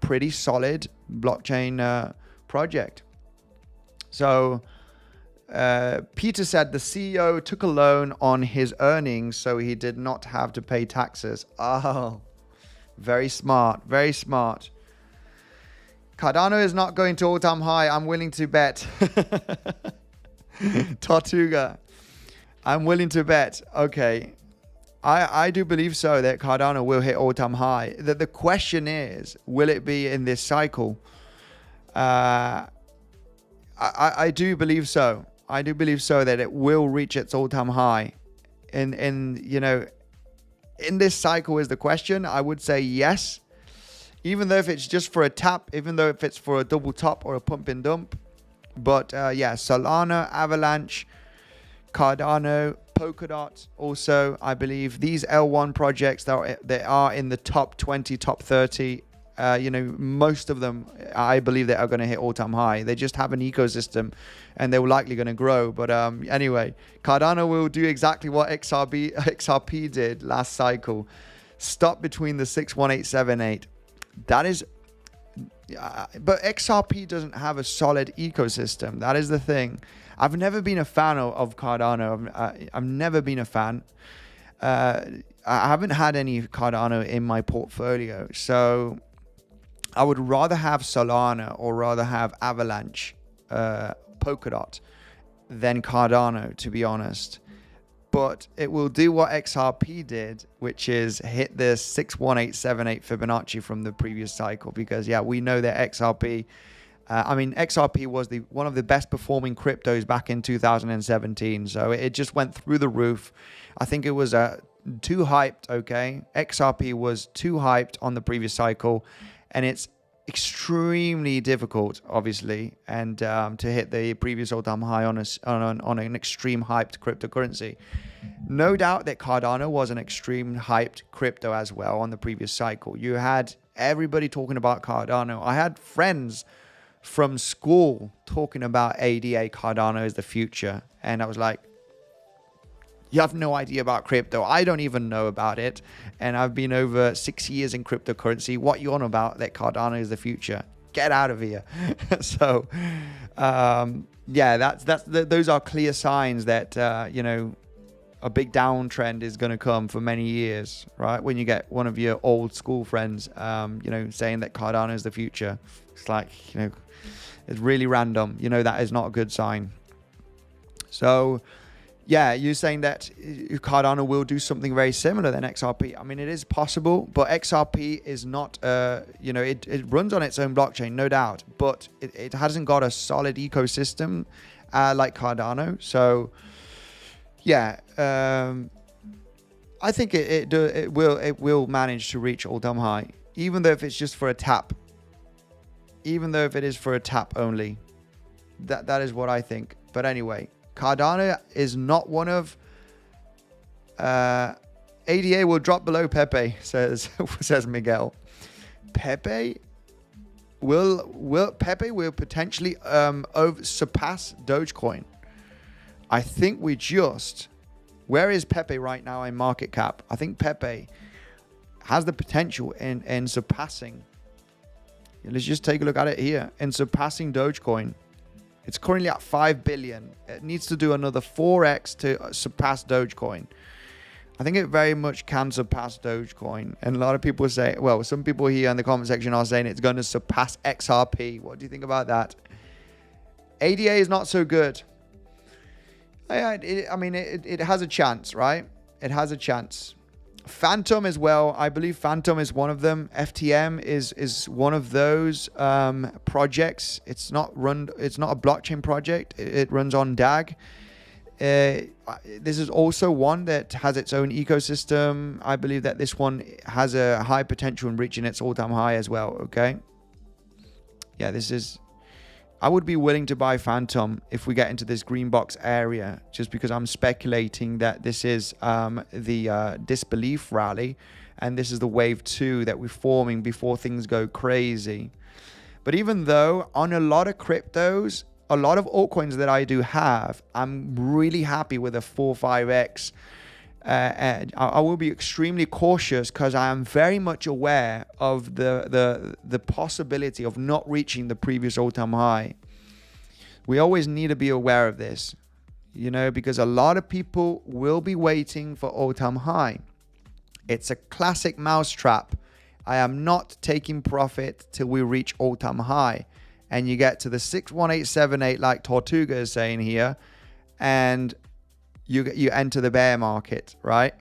pretty solid blockchain project. So Peter said the CEO took a loan on his earnings, so he did not have to pay taxes. Oh, very smart, very smart. Cardano is not going to all-time high. I'm willing to bet. Tortuga, I'm willing to bet. Okay. I do believe so, that Cardano will hit all-time high. The question is, will it be in this cycle? I do believe so. I do believe so that it will reach its all-time high. You know, in this cycle is the question. I would say yes. Even though if it's just for a tap, even though if it's for a double top or a pump and dump. But yeah, Solana, Avalanche, Cardano, Polkadot also, I believe these L1 projects that are in the top 20, top 30 You know, most of them, I believe they are going to hit all-time high. They just have an ecosystem and they're likely going to grow. But anyway, Cardano will do exactly what XRP did last cycle. Stop between the 61878. That is, but XRP doesn't have a solid ecosystem. That is the thing. I've never been a fan of Cardano. I've never been a fan. I haven't had any Cardano in my portfolio. So I would rather have Solana or rather have Avalanche, Polkadot than Cardano, to be honest. But it will do what XRP did, which is hit the 61878 Fibonacci from the previous cycle. Because, yeah, we know that XRP, XRP was one of the best performing cryptos back in 2017. So it just went through the roof. I think it was too hyped, okay? XRP was too hyped on the previous cycle. And it's extremely difficult, obviously, and to hit the previous all-time high on an extreme hyped cryptocurrency. No doubt that Cardano was an extreme hyped crypto as well on the previous cycle. You had everybody talking about Cardano. I had friends from school talking about ADA, Cardano is the future, and I was like, you have no idea about crypto. I don't even know about it. And I've been over 6 years in cryptocurrency. What you on about that Cardano is the future? Get out of here. So, yeah, those are clear signs that, you know, a big downtrend is going to come for many years, right? When you get one of your old school friends, you know, saying that Cardano is the future. It's like, you know, it's really random. You know, that is not a good sign. So, yeah, you're saying that Cardano will do something very similar than XRP. I mean, it is possible, but XRP is not, you know, it runs on its own blockchain, no doubt, but it hasn't got a solid ecosystem like Cardano. So, yeah, I think it will manage to reach all-time high, even though if it's just for a tap, even though if it is for a tap only. That is what I think. But anyway, Cardano is not one of ADA will drop below 𝗕𝗶𝘴, says Miguel. 𝗕𝗶𝘴 will potentially surpass Dogecoin. I think where is 𝗕𝗶𝘴 right now in market cap? I think 𝗕𝗶𝘴 has the potential in surpassing. Let's just take a look at it here. In surpassing Dogecoin. It's currently at 5 billion. It needs to do another 4x to surpass Dogecoin. I think it very much can surpass Dogecoin. And a lot of people say, well, some people here in the comment section are saying it's going to surpass XRP. What do you think about that? ADA is not so good. I mean, it has a chance, right? It has a chance. Phantom as well. I believe Phantom is one of them. FTM is one of those projects. It's not a blockchain project. It runs on DAG. This is also one that has its own ecosystem. I believe that this one has a high potential in reaching its all-time high as well. Okay. Yeah, I would be willing to buy Phantom if we get into this green box area, just because I'm speculating that this is the disbelief rally, and this is the wave 2 that we're forming before things go crazy. But even though on a lot of cryptos, a lot of altcoins that I do have, I'm really happy with a 4-5x. And I will be extremely cautious because I am very much aware of the possibility of not reaching the previous all-time high. We always need to be aware of this, you know, because a lot of people will be waiting for all-time high. It's a classic mousetrap. I am not taking profit till we reach all-time high. And you get to the 61878 like Tortuga is saying here, and you enter the bear market, right?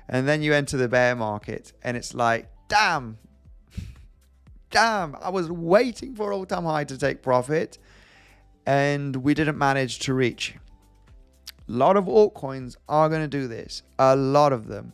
And then you enter the bear market and it's like, damn, I was waiting for all-time high to take profit and we didn't manage to reach. A lot of altcoins are going to do this. A lot of them.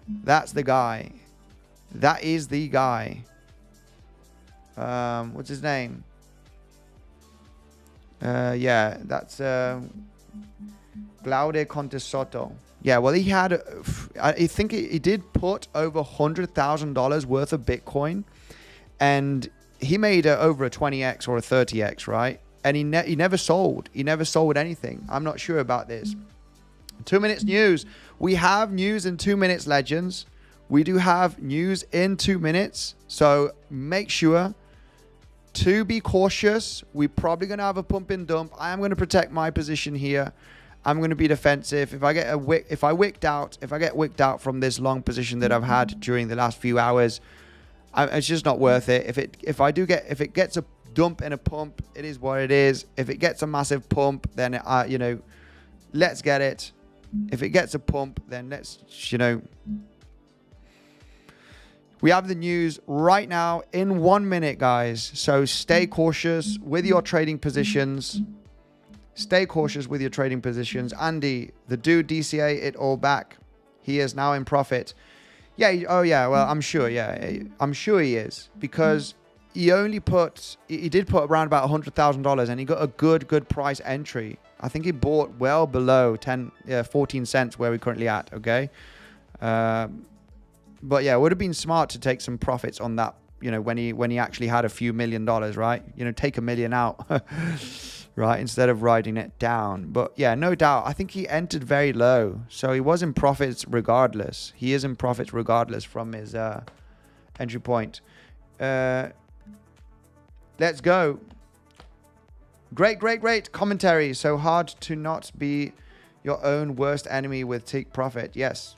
That's the guy. That is the guy. What's his name? Yeah, that's 𝗬𝗫𝘆𝗽𝗂𝗃. Yeah, well, he had, I think he did put over $100,000 worth of Bitcoin, and he made over a 20x or a 30x, right? And he never sold. He never sold anything. I'm not sure about this. 2 minutes news. We have news in 2 minutes, legends. We do have news in 2 minutes. So make sure to be cautious. We're probably going to have a pump and dump. I am going to protect my position here. I'm going to be defensive. If I get if I get wicked out from this long position that I've had during the last few hours, it's just not worth it. If it gets a dump and a pump, it is what it is. If it gets a massive pump, then you know, let's get it. If it gets a pump, then let's, you know. We have the news right now in 1 minute, guys. So stay cautious with your trading positions. Stay cautious with your trading positions. Andy, the dude DCA it all back. He is now in profit. Yeah. Oh yeah. Well, I'm sure. Yeah, I'm sure he is, because he did put around about $100,000, and he got a good price entry. I think he bought well below 14 cents where we're currently at. Okay. But yeah, it would have been smart to take some profits on that, you know, when he actually had a few $1 million, right? You know, take $1 million out, right, instead of riding it down. But yeah, no doubt, I think he entered very low, so he was in profits regardless. He is in profits regardless from his entry point. Let's go. Great commentary. So hard to not be your own worst enemy with take profit. Yes.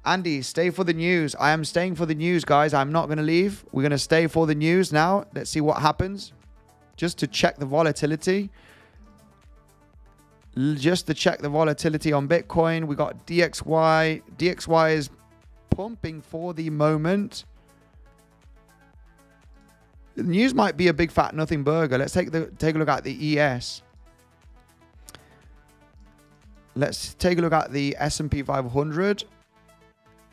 Andy, stay for the news. I am staying for the news, guys. I'm not going to leave. We're going to stay for the news now. Let's see what happens. Just to check the volatility. Just to check the volatility on Bitcoin. We got DXY. DXY is pumping for the moment. The news might be a big fat nothing burger. Let's take a look at the ES. Let's take a look at the S&P 500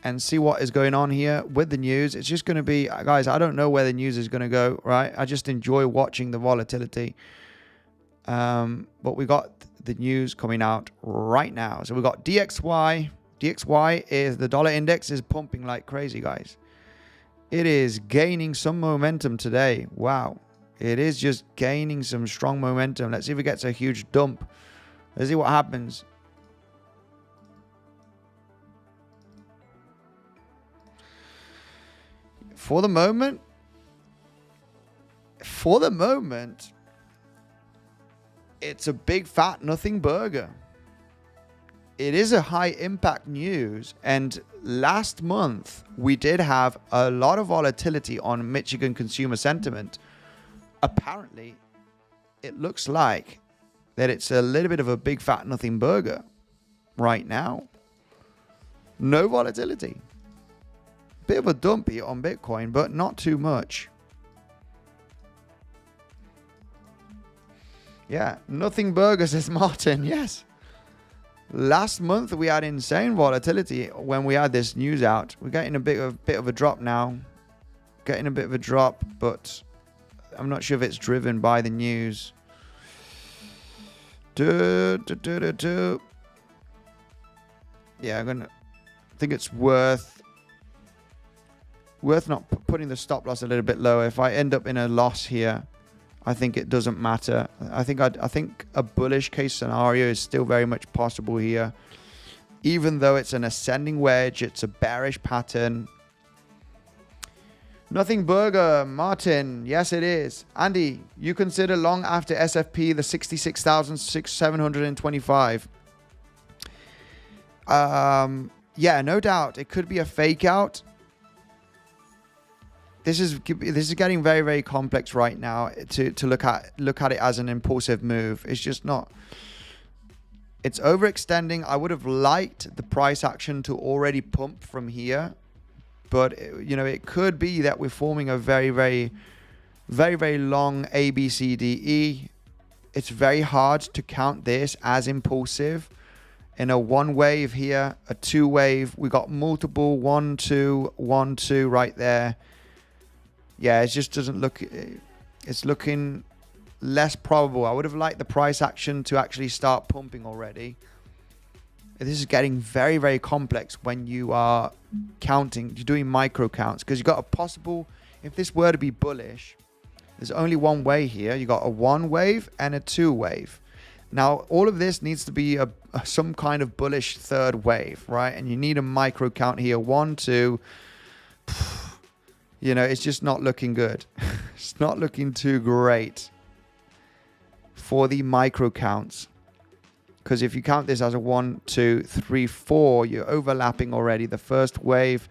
and see what is going on here with the news. It's just going to be, guys, I don't know where the news is going to go, right? I just enjoy watching the volatility. But we got the news coming out right now. So we got DXY. DXY is the dollar index is pumping like crazy, guys. It is gaining some momentum today. Wow. It is just gaining some strong momentum. Let's see if it gets a huge dump. Let's see what happens. For the moment, it's a big fat nothing burger. It is a high impact news, and last month we did have a lot of volatility on Michigan consumer sentiment. Apparently, it looks like that it's a little bit of a big fat nothing burger right now. No volatility. Bit of a dumpy on Bitcoin, but not too much. Yeah, nothing burger, says Martin. Yes. Last month we had insane volatility when we had this news out. We're getting a bit of a drop now. Getting a bit of a drop, but I'm not sure if it's driven by the news. Yeah, I think it's worth not putting the stop loss a little bit lower. If I end up in a loss here, I think it doesn't matter. I think a bullish case scenario is still very much possible here. Even though it's an ascending wedge, it's a bearish pattern. Nothing burger, Martin. Yes, it is. Andy, you consider long after SFP the 66,725. Yeah, no doubt. It could be a fake out. This is getting very, very complex right now to look at it as an impulsive move. It's just not. It's overextending. I would have liked the price action to already pump from here, but you know, it could be that we're forming a very, very, very, very long ABCDE. It's very hard to count this as impulsive. in a 1 wave here, a 2 wave. We got multiple 1, 2, 1, 2 right there. Yeah, it just doesn't look, it's looking less probable. I would have liked the price action to actually start pumping already. This is getting very, very complex when you are counting, you're doing micro counts, because you've got a possible, if this were to be bullish, there's only one way here. You got a 1 wave and a 2 wave. Now, all of this needs to be some kind of bullish 3rd wave, right? And you need a micro count here. 1, 2. You know, it's just not looking good. It's not looking too great for the micro counts. Because if you count this as a 1, 2, 3, 4, you're overlapping already the 1st wave.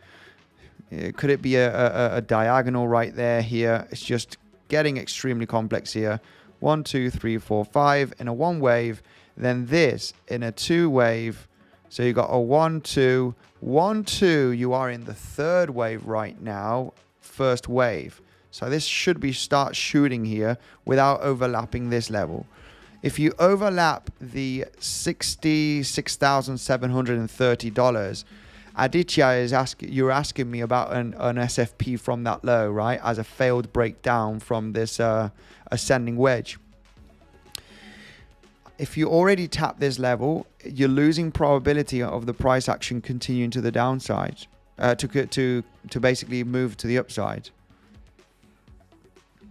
Could it be a diagonal right there here? It's just getting extremely complex here. 1, 2, 3, 4, 5 in a 1 wave. Then this in a 2 wave. So you got a 1, 2, 1, 2. You are in the 3rd wave right now. 1st wave. So this should be start shooting here without overlapping this level. If you overlap the $66,730, 𝗬𝗫𝗺𝗽𝗫 is you're asking me about an SFP from that low, right? As a failed breakdown from this ascending wedge. If you already tap this level, you're losing probability of the price action continuing to the downside, to basically move to the upside.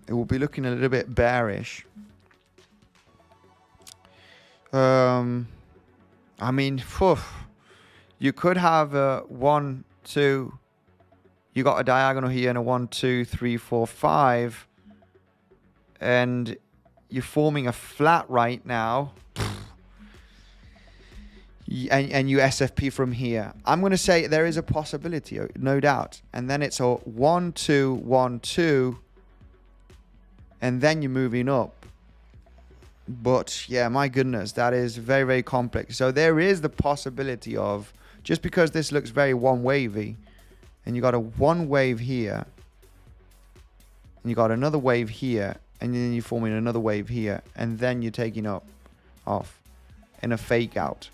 It will be looking a little bit bearish. I mean, you could have a 1, 2. You got a diagonal here and a 1, 2, 3, 4, 5. And you're forming a flat right now. And you SFP from here. I'm going to say there is a possibility, no doubt. And then it's a 1, 2, 1, 2. And then you're moving up. But yeah, my goodness, that is very, very complex. So there is the possibility of, just because this looks very 1 wavy, and you got a 1 wave here, and you got another wave here, and then you're forming another wave here, and then you're taking off in a fake out.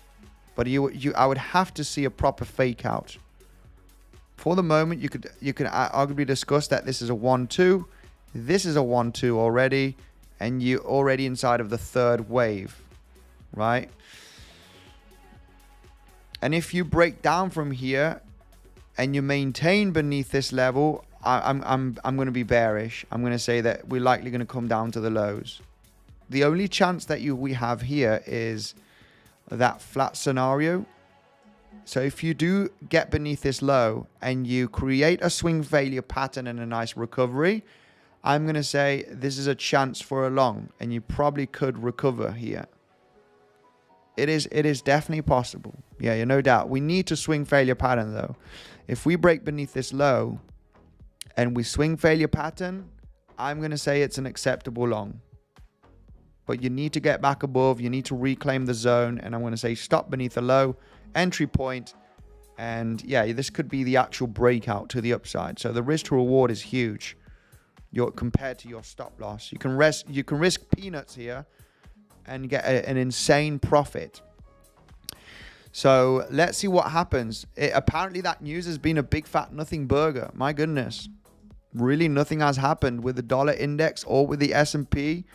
But I would have to see a proper fake out. For the moment, you could arguably discuss that this is a 1, 2. This is a 1, 2 already. And you're already inside of the 3rd wave, right? And if you break down from here and you maintain beneath this level, I'm going to be bearish. I'm going to say that we're likely going to come down to the lows. The only chance that we have here is that flat scenario. So if you do get beneath this low and you create a swing failure pattern and a nice recovery, I'm going to say this is a chance for a long, and you probably could recover here. It is definitely possible. Yeah, no doubt. We need to swing failure pattern though. If we break beneath this low and we swing failure pattern, I'm going to say it's an acceptable long. But you need to get back above. You need to reclaim the zone. And I'm going to say stop beneath the low, entry point. And yeah, this could be the actual breakout to the upside. So the risk to reward is huge. Compared to your stop loss, you can risk peanuts here and get an insane profit. So let's see what happens. Apparently that news has been a big fat nothing burger. My goodness, really nothing has happened with the dollar index or with the S&P.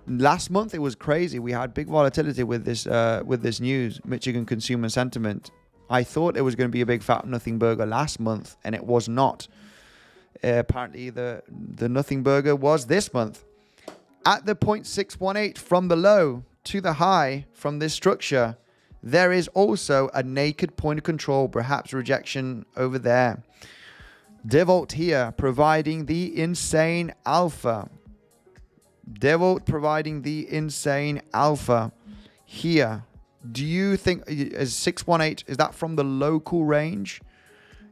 Last month it was crazy. We had big volatility with this news, Michigan consumer sentiment. I thought it was going to be a big fat nothing burger last month, and it was not. Apparently the nothing burger was this month. At the 0.618 from the low to the high from this structure, there is also a naked point of control, perhaps rejection over there. DeVault here providing the insane alpha. DeVault providing the insane alpha here. Do you think is 618, is that from the local range?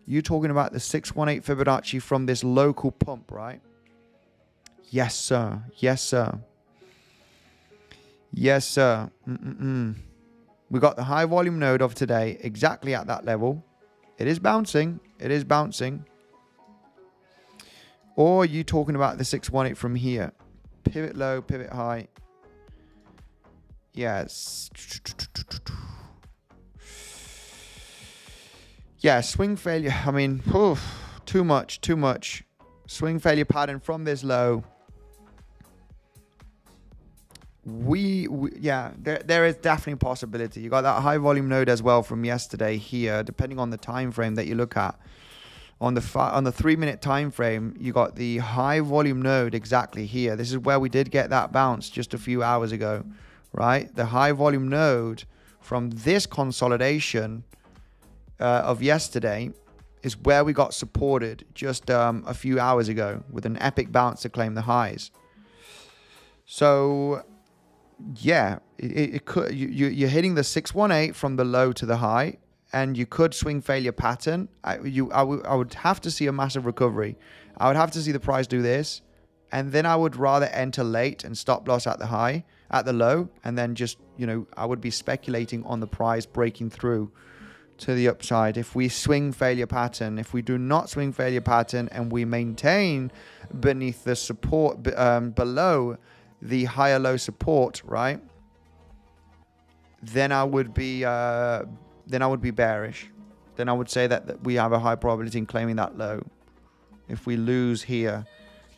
You're talking about the 618 Fibonacci from this local pump, right? Yes, sir. Yes, sir. Yes, sir. We got the high volume node of today exactly at that level. It is bouncing. It is bouncing. Or are you talking about the 618 from here? Pivot low, pivot high. Yes. Yeah, swing failure. I mean, too much. Swing failure pattern from this low. Yeah, there is definitely a possibility. You got that high volume node as well from yesterday here, depending on the time frame that you look at. On the 3-minute time frame, you got the high volume node exactly here. This is where we did get that bounce just a few hours ago, right? The high volume node from this consolidation of yesterday is where we got supported just a few hours ago with an epic bounce to claim the highs. So yeah, it could, you're hitting the 618 from the low to the high, and you could swing failure pattern. I would have to see a massive recovery. I would have to see the price do this, and then I would rather enter late and stop loss at the high, at the low, and then just, you know, I would be speculating on the price breaking through to the upside. If we swing failure pattern, if we do not swing failure pattern and we maintain beneath the support, below the higher low support, right, then I would be bearish. Then I would say that we have a high probability in claiming that low if we lose here,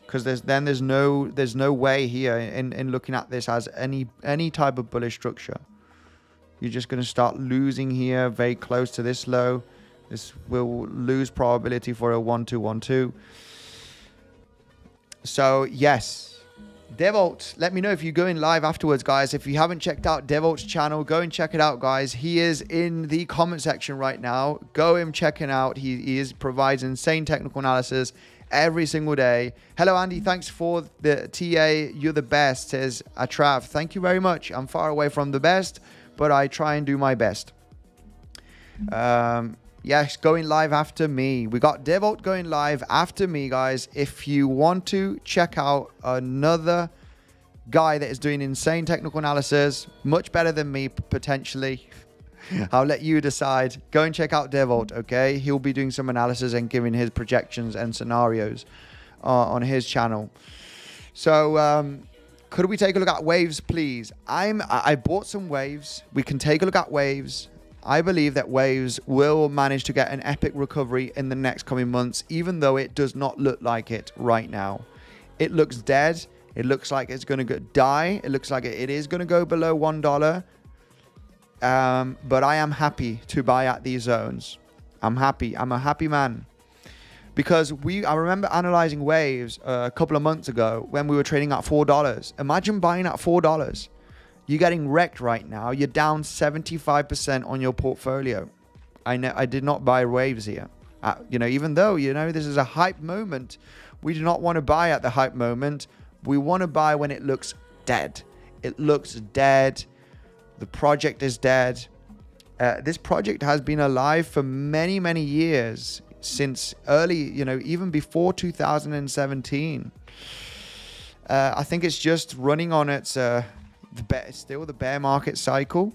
because there's no way here in looking at this as any type of bullish structure. You're just going to start losing here very close to this low. This will lose probability for a 1-2-1-2. So yes, 𝗬𝗚, let me know if you're going live afterwards, guys. If you haven't checked out 𝗬𝗚's channel, go and check it out, guys. He is in the comment section right now. Go and check it out. He provides insane technical analysis every single day. Hello, Andy. Thanks for the TA. You're the best, says Atrav. Thank you very much. I'm far away from the best, but I try and do my best. Yes, going live after me. We got 𝗬𝗚 going live after me, guys. If you want to check out another guy that is doing insane technical analysis, much better than me, potentially, I'll let you decide. Go and check out 𝗬𝗚, okay? He'll be doing some analysis and giving his projections and scenarios on his channel. So, could we take a look at waves, please? I bought some waves. We can take a look at waves. I believe that waves will manage to get an epic recovery in the next coming months, even though it does not look like it right now. It looks dead. It looks like it's going to die. It looks like it is going to go below $1. But I am happy to buy at these zones. I'm happy. I'm a happy man. Because I remember analyzing waves a couple of months ago when we were trading at $4. Imagine buying at $4. You're getting wrecked right now. You're down 75% on your portfolio. I did not buy waves here. Even though, this is a hype moment, we do not want to buy at the hype moment. We want to buy when it looks dead. It looks dead. The project is dead. This project has been alive for many, many years, since early, even before 2017. I think it's just running on its still the bear market cycle,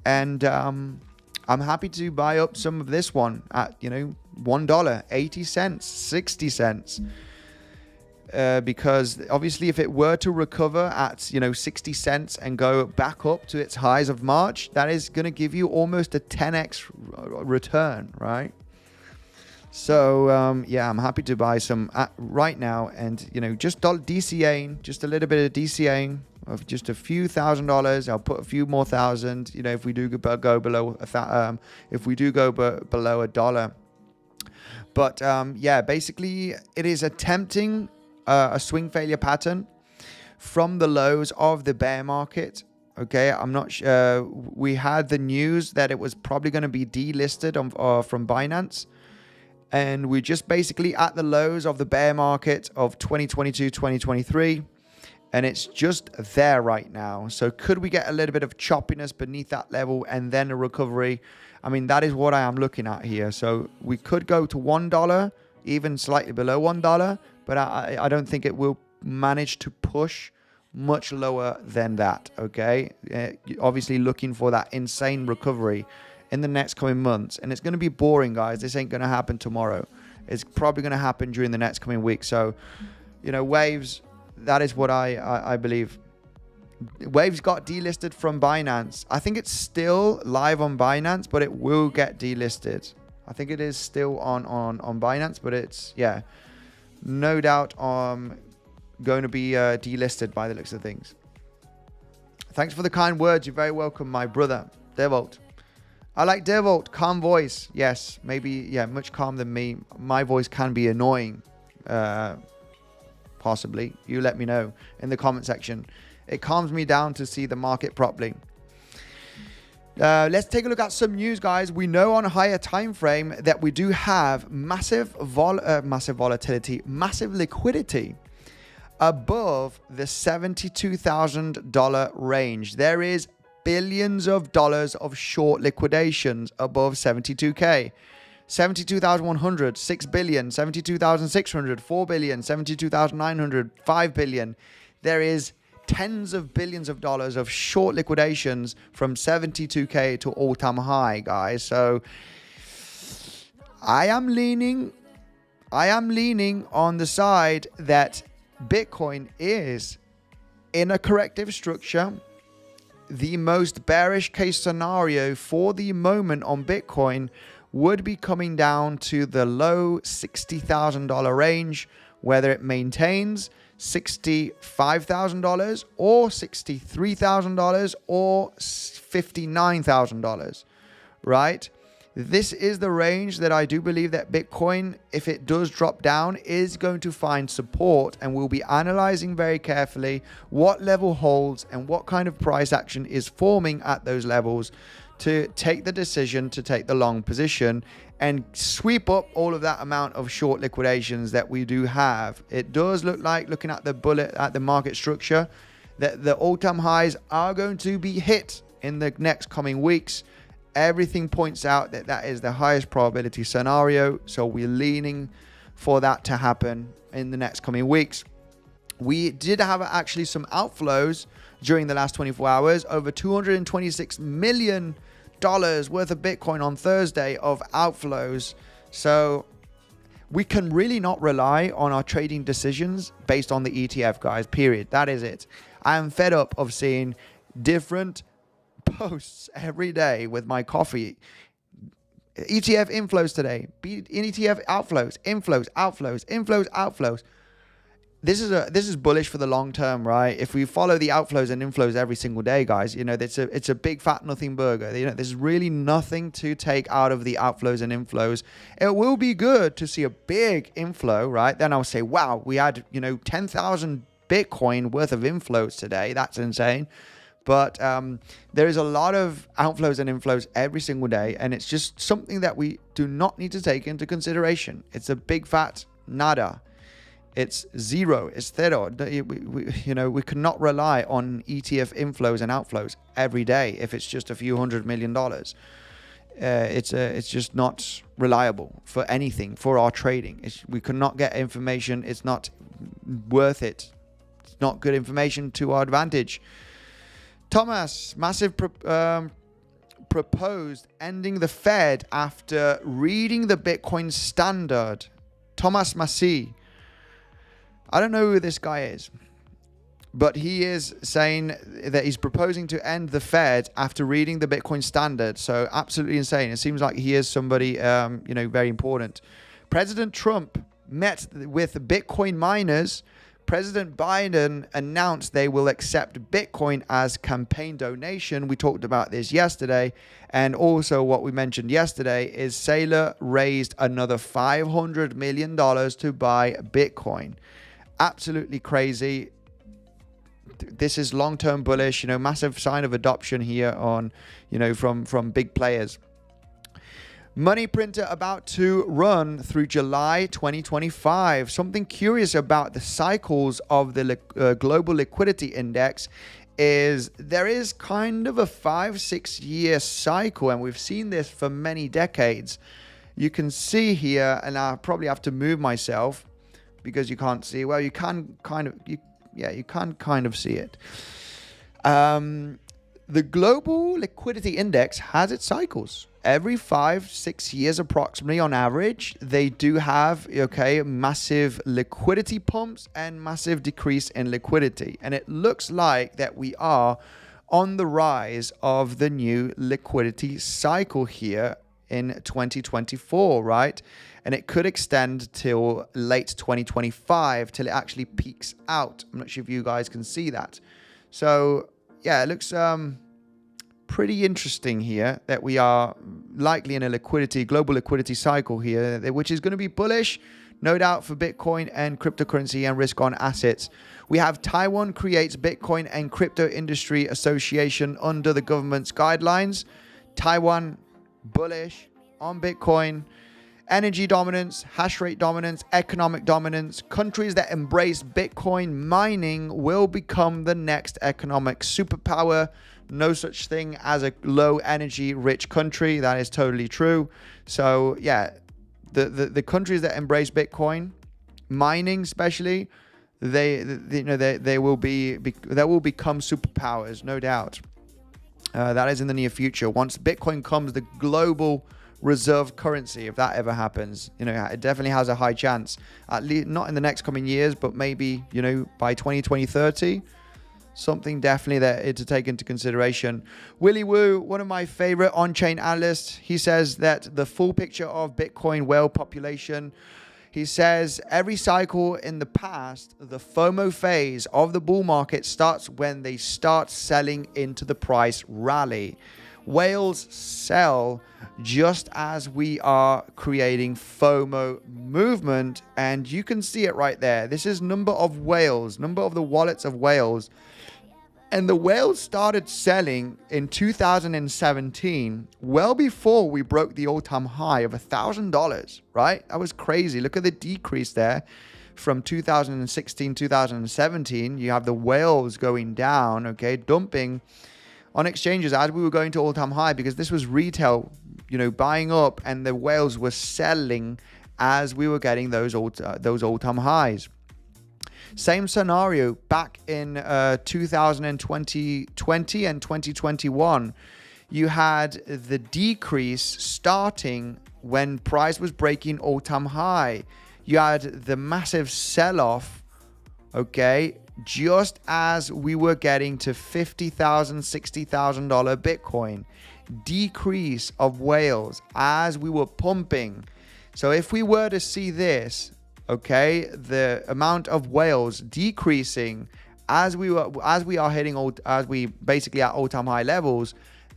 and I'm happy to buy up some of this one at $1, 80 cents, 60 cents, because obviously if it were to recover at 60 cents and go back up to its highs of March, that is going to give you almost a 10x return, right? So yeah, I'm happy to buy some right now, and just DCAing, just a little bit of DCAing of just a few $1,000s. I'll put a few more thousand, if we do go below below $1. But yeah, basically it is attempting a swing failure pattern from the lows of the bear market. Okay, I'm not sure. We had the news that it was probably going to be delisted from Binance. And we're just basically at the lows of the bear market of 2022, 2023. And it's just there right now. So could we get a little bit of choppiness beneath that level and then a recovery? I mean, that is what I am looking at here. So we could go to $1, even slightly below $1. But I don't think it will manage to push much lower than that. Okay, obviously looking for that insane recovery in the next coming months, and it's going to be boring, guys. This ain't going to happen tomorrow. It's probably going to happen during the next coming week. So waves, that is what I believe. Waves got delisted from Binance. I think it's still live on Binance, but it will get delisted. I think it is still on Binance, but it's, yeah, no doubt going to be delisted by the looks of things. Thanks for the kind words. You're very welcome, my brother. 𝗕𝗏𝘆. I like 𝗕𝗏𝘆. Calm voice. Yes, maybe, yeah, much calmer than me. My voice can be annoying. Possibly. You let me know in the comment section. It calms me down to see the market properly. Let's take a look at some news, guys. We know on a higher time frame that we do have massive volatility, massive liquidity above the $72,000 range. There is billions of dollars of short liquidations above 72K. 72,100, 6 billion, 72,600, 4 billion, 72,900, 5 billion. There is tens of billions of dollars of short liquidations from 72K to all-time high, guys. So I am leaning on the side that Bitcoin is in a corrective structure. The most bearish case scenario for the moment on Bitcoin would be coming down to the low $60,000 range, whether it maintains $65,000 or $63,000 or $59,000, right? This is the range that I do believe that Bitcoin, if it does drop down, is going to find support, and we'll be analyzing very carefully what level holds and what kind of price action is forming at those levels to take the decision to take the long position and sweep up all of that amount of short liquidations that we do have. It does look like, looking at the market structure, that the all-time highs are going to be hit in the next coming weeks. Everything points out that that is the highest probability scenario, so we're leaning for that to happen in the next coming weeks. We did have actually some outflows during the last 24 hours, over $226 million worth of Bitcoin on Thursday of outflows. So we can really not rely on our trading decisions based on the ETF, guys, period. That is it. I am fed up of seeing different posts every day with my coffee. ETF inflows today, ETF outflows, inflows, outflows, inflows, outflows. This is bullish for the long term, right? If we follow the outflows and inflows every single day, guys, you know, it's a big fat nothing burger. You know, there's really nothing to take out of the outflows and inflows. It will be good to see a big inflow, right? Then I'll say, wow, we had, you know, 10,000 Bitcoin worth of inflows today. That's insane. But there is a lot of outflows and inflows every single day, and it's just something that we do not need to take into consideration. It's a big fat nada. It's zero. It's zero. We cannot rely on ETF inflows and outflows every day if it's just a few $100 million. It's just not reliable for anything, for our trading. We cannot get information. It's not worth it. It's not good information to our advantage. Thomas, massive proposed ending the Fed after reading the Bitcoin Standard. 𝗕𝗏𝘆. I don't know who this guy is, but he is saying that he's proposing to end the Fed after reading the Bitcoin Standard. So absolutely insane. It seems like he is somebody, very important. President Trump met with Bitcoin miners. President Biden announced they will accept Bitcoin as campaign donation. We talked about this yesterday. And also what we mentioned yesterday is Saylor raised another $500 million to buy Bitcoin. Absolutely crazy. This is long-term bullish, massive sign of adoption here on, from big players. Money printer about to run through July 2025. Something curious about the cycles of the global liquidity index is there is kind of a 5-6 year cycle, and we've seen this for many decades. You can see here, and I probably have to move myself because you can't see. Well, you can kind of, you can kind of see it. The global liquidity index has its cycles. every 5-6 years approximately on average, they do have, okay, massive liquidity pumps and massive decrease in liquidity. And it looks like that we are on the rise of the new liquidity cycle here in 2024, right? And it could extend till late 2025 till it actually peaks out. I'm not sure if you guys can see that. So yeah, it looks pretty interesting here that we are likely in a global liquidity cycle here, which is going to be bullish, no doubt, for Bitcoin and cryptocurrency and risk on assets. We have Taiwan creates Bitcoin and Crypto Industry Association under the government's guidelines. Taiwan bullish on Bitcoin. Energy dominance, hash rate dominance, economic dominance. Countries that embrace Bitcoin mining will become the next economic superpower. No such thing as a low energy rich country. That is totally true. So yeah, the countries that embrace Bitcoin mining, especially, they will become superpowers, no doubt. That is in the near future. Once Bitcoin becomes the global reserve currency, if that ever happens, it definitely has a high chance. At least not in the next coming years, but maybe, by 2030. Something definitely that to take into consideration. Willy Woo, one of my favorite on-chain analysts, he says that the full picture of Bitcoin whale population, he says every cycle in the past, the FOMO phase of the bull market starts when they start selling into the price rally. Whales sell just as we are creating FOMO movement, and you can see it right there. This is number of whales, number of the wallets of whales. And the whales started selling in 2017, well before we broke the all-time high of $1,000, right? That was crazy. Look at the decrease there from 2016, 2017. You have the whales going down, okay, dumping on exchanges as we were going to all-time high, because this was retail, buying up, and the whales were selling as we were getting those all-time highs. Same scenario back in 2020 and 2021. You had the decrease starting when price was breaking all-time high. You had the massive sell-off, okay, just as we were getting to $50,000, $60,000 Bitcoin. Decrease of whales as we were pumping. So if we were to see this, okay, the amount of whales decreasing as we basically at all-time high levels,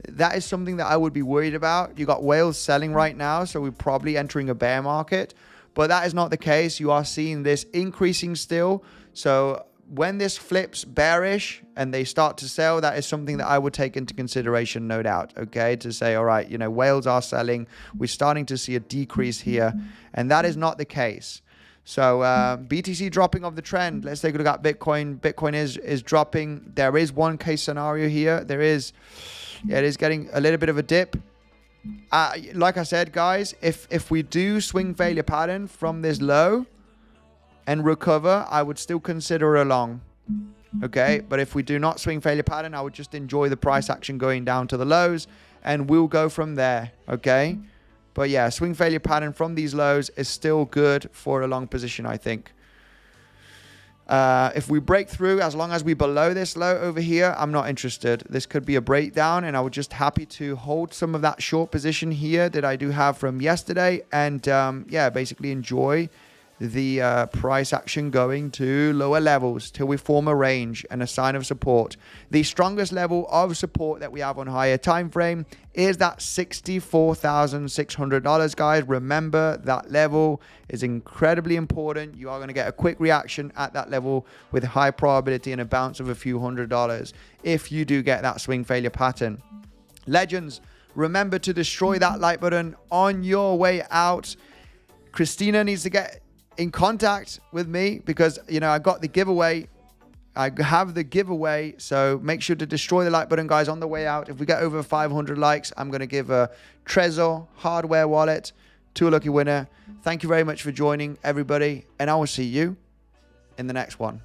that is something that I would be worried about. You got whales selling right now, so we're probably entering a bear market, but that is not the case. You are seeing this increasing still. So when this flips bearish and they start to sell, that is something that I would take into consideration, no doubt, okay, to say, all right, whales are selling. We're starting to see a decrease here, and that is not the case. So BTC dropping of the trend. Let's take a look at Bitcoin. Bitcoin is dropping. There is one case scenario here. It is getting a little bit of a dip. Like I said, guys, if we do swing failure pattern from this low and recover, I would still consider a long. Okay, but if we do not swing failure pattern, I would just enjoy the price action going down to the lows, and we'll go from there. Okay. But yeah, swing failure pattern from these lows is still good for a long position, I think. If we break through, as long as we're below this low over here, I'm not interested. This could be a breakdown, and I would just happy to hold some of that short position here that I do have from yesterday, and yeah, basically enjoy the price action going to lower levels till we form a range and a sign of support. The strongest level of support that we have on higher time frame is that $64,600, guys. Remember, that level is incredibly important. You are going to get a quick reaction at that level with high probability and a bounce of a few $100s if you do get that swing failure pattern. Legends, remember to destroy that like button on your way out. Christina needs to get in contact with me because, I got the giveaway. I have the giveaway. So make sure to destroy the like button, guys, on the way out. If we get over 500 likes, I'm going to give a Trezor hardware wallet to a lucky winner. Thank you very much for joining, everybody. And I will see you in the next one.